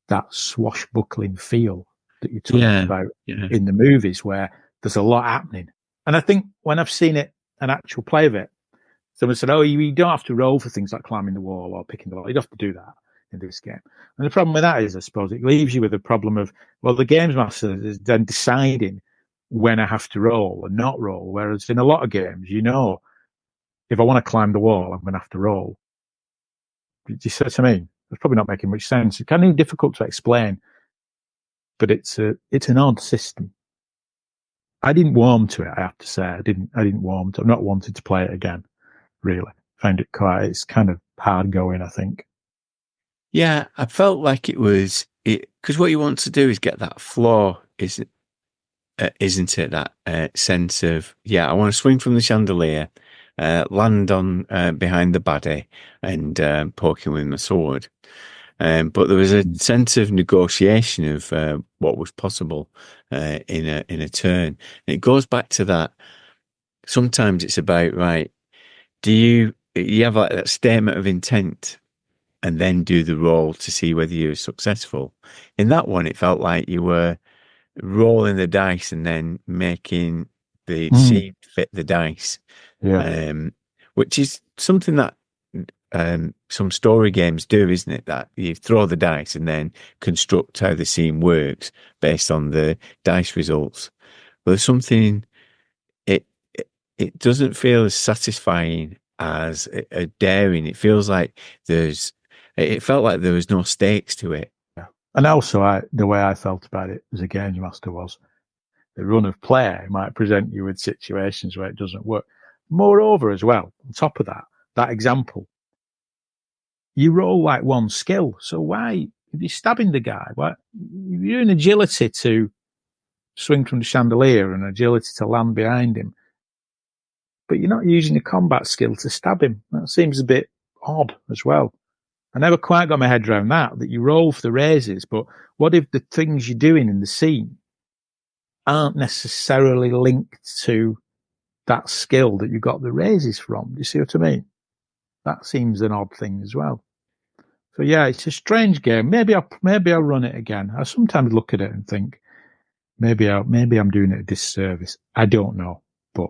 that swashbuckling feel that you talked about in the movies, where there's a lot happening. And I think when I've seen it, an actual play of it, someone said, "Oh, you don't have to roll for things like climbing the wall or picking the lock. You don't have to do that in this game." And the problem with that is, I suppose, it leaves you with the problem of, well, the games master is then deciding when I have to roll and not roll. Whereas in a lot of games, you know, if I want to climb the wall, I'm going to have to roll. Do you see what I mean? It's probably not making much sense. It's kind of difficult to explain, but it's an odd system. I didn't warm to it, I have to say. I didn't warm to. I've not wanted to play it again. Really, found it it's kind of hard going, I think. Yeah, I felt like it was because what you want to do is get that floor, isn't it? That sense of, I want to swing from the chandelier, land on behind the baddie, and poke him with my sword. But there was a sense of negotiation of what was possible in a turn. And it goes back to that. Sometimes it's about, right, do you have like that statement of intent and then do the roll to see whether you're successful? In that one, it felt like you were rolling the dice and then making the scene fit the dice, which is something that some story games do, isn't it? That you throw the dice and then construct how the scene works based on the dice results. But there's something, it doesn't feel as satisfying as a daring. It feels like it felt like there was no stakes to it. Yeah. And also, the way I felt about it as a games master was the run of play might present you with situations where it doesn't work. Moreover, as well, on top of that example, you roll like one skill. So why, if you're stabbing the guy, you're in agility to swing from the chandelier and agility to land behind him, but you're not using a combat skill to stab him. That seems a bit odd as well. I never quite got my head around that you roll for the raises, but what if the things you're doing in the scene aren't necessarily linked to that skill that you got the raises from? Do you see what I mean? That seems an odd thing as well. So yeah, it's a strange game. Maybe I'll run it again. I sometimes look at it and think, maybe I'm doing it a disservice. I don't know, but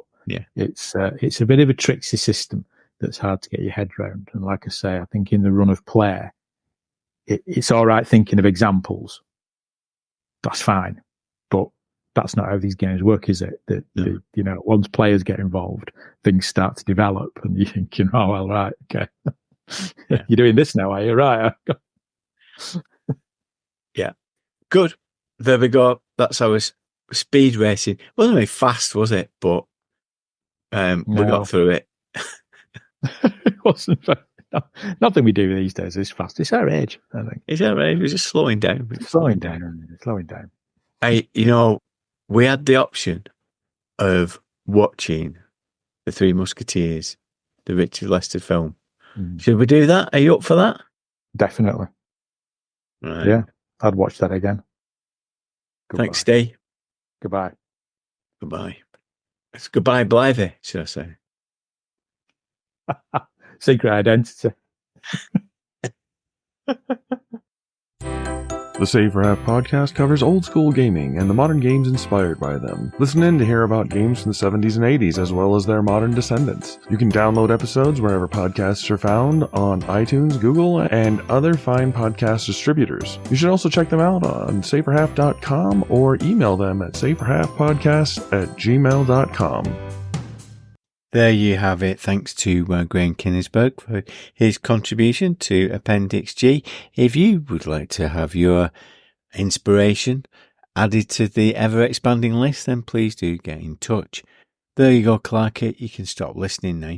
it's a bit of a tricksy system that's hard to get your head round. And like I say, I think in the run of play, it's all right thinking of examples. That's fine, but that's not how these games work, is it? Once players get involved, things start to develop, and you think, oh, well, right, okay. You're doing this now, are you? Right. Yeah. Good. There we go. That's our speed racing. Wasn't very fast, was it? But we got through it. It wasn't very, nothing we do these days is fast. It's our age, I think. It's our age. We're just slowing down. Slowing down. We had the option of watching the Three Musketeers, the Richard Lester film. Should we do that? Are you up for that? Definitely. Right. Yeah, I'd watch that again. Goodbye. Thanks, Steve. Goodbye. It's goodbye, Blythe, should I say? Secret identity. The Save for Half podcast covers old school gaming and the modern games inspired by them. Listen in to hear about games from the 70s and 80s as well as their modern descendants. You can download episodes wherever podcasts are found on iTunes, Google, and other fine podcast distributors. You should also check them out on saveforhalf.com or email them at saveforhalfpodcast@gmail.com. There you have it. Thanks to Graham Kinnisberg for his contribution to Appendix G. If you would like to have your inspiration added to the ever-expanding list, then please do get in touch. There you go, Clarkit. You can stop listening now.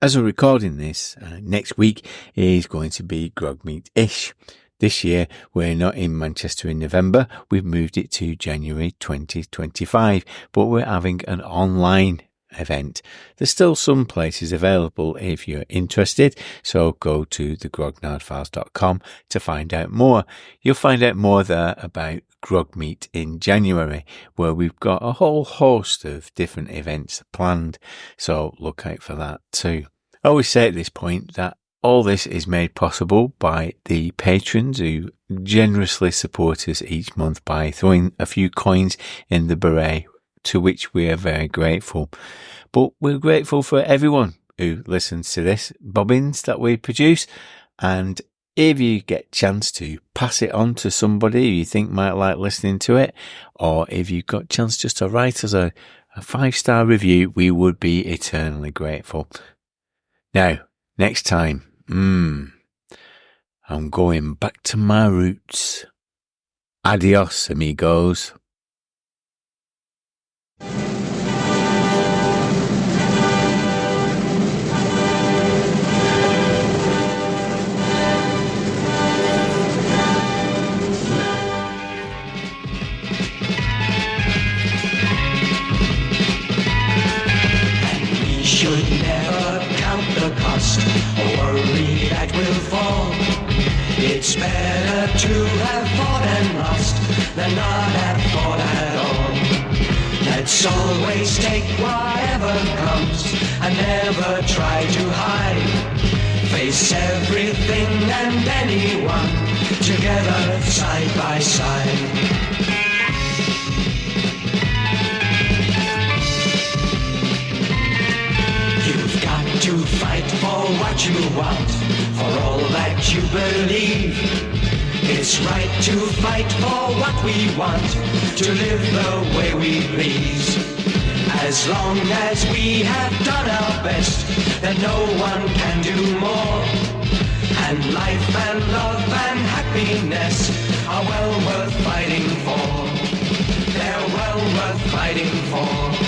As we're recording this, next week is going to be Grogmeet-ish. This year, we're not in Manchester in November. We've moved it to January 2025, but we're having an online event. There's still some places available if you're interested, so go to thegrognardfiles.com to find out more. You'll find out more there about Grog Meet in January, where we've got a whole host of different events planned, so look out for that too. I always say at this point that all this is made possible by the patrons who generously support us each month by throwing a few coins in the beret, to which we are very grateful. But we're grateful for everyone who listens to this bobbins that we produce, and if you get a chance to pass it on to somebody you think might like listening to it, or if you've got a chance just to write us a 5-star review, we would be eternally grateful. Now, next time, I'm going back to my roots. Adios, amigos. Should never count the cost or worry that will fall. It's better to have fought and lost than not have fought at all. Let's always take whatever comes and never try to hide. Face everything and anyone together side by side. To fight for what you want, for all that you believe. It's right to fight for what we want, to live the way we please. As long as we have done our best, then no one can do more. And life and love and happiness are well worth fighting for. They're well worth fighting for.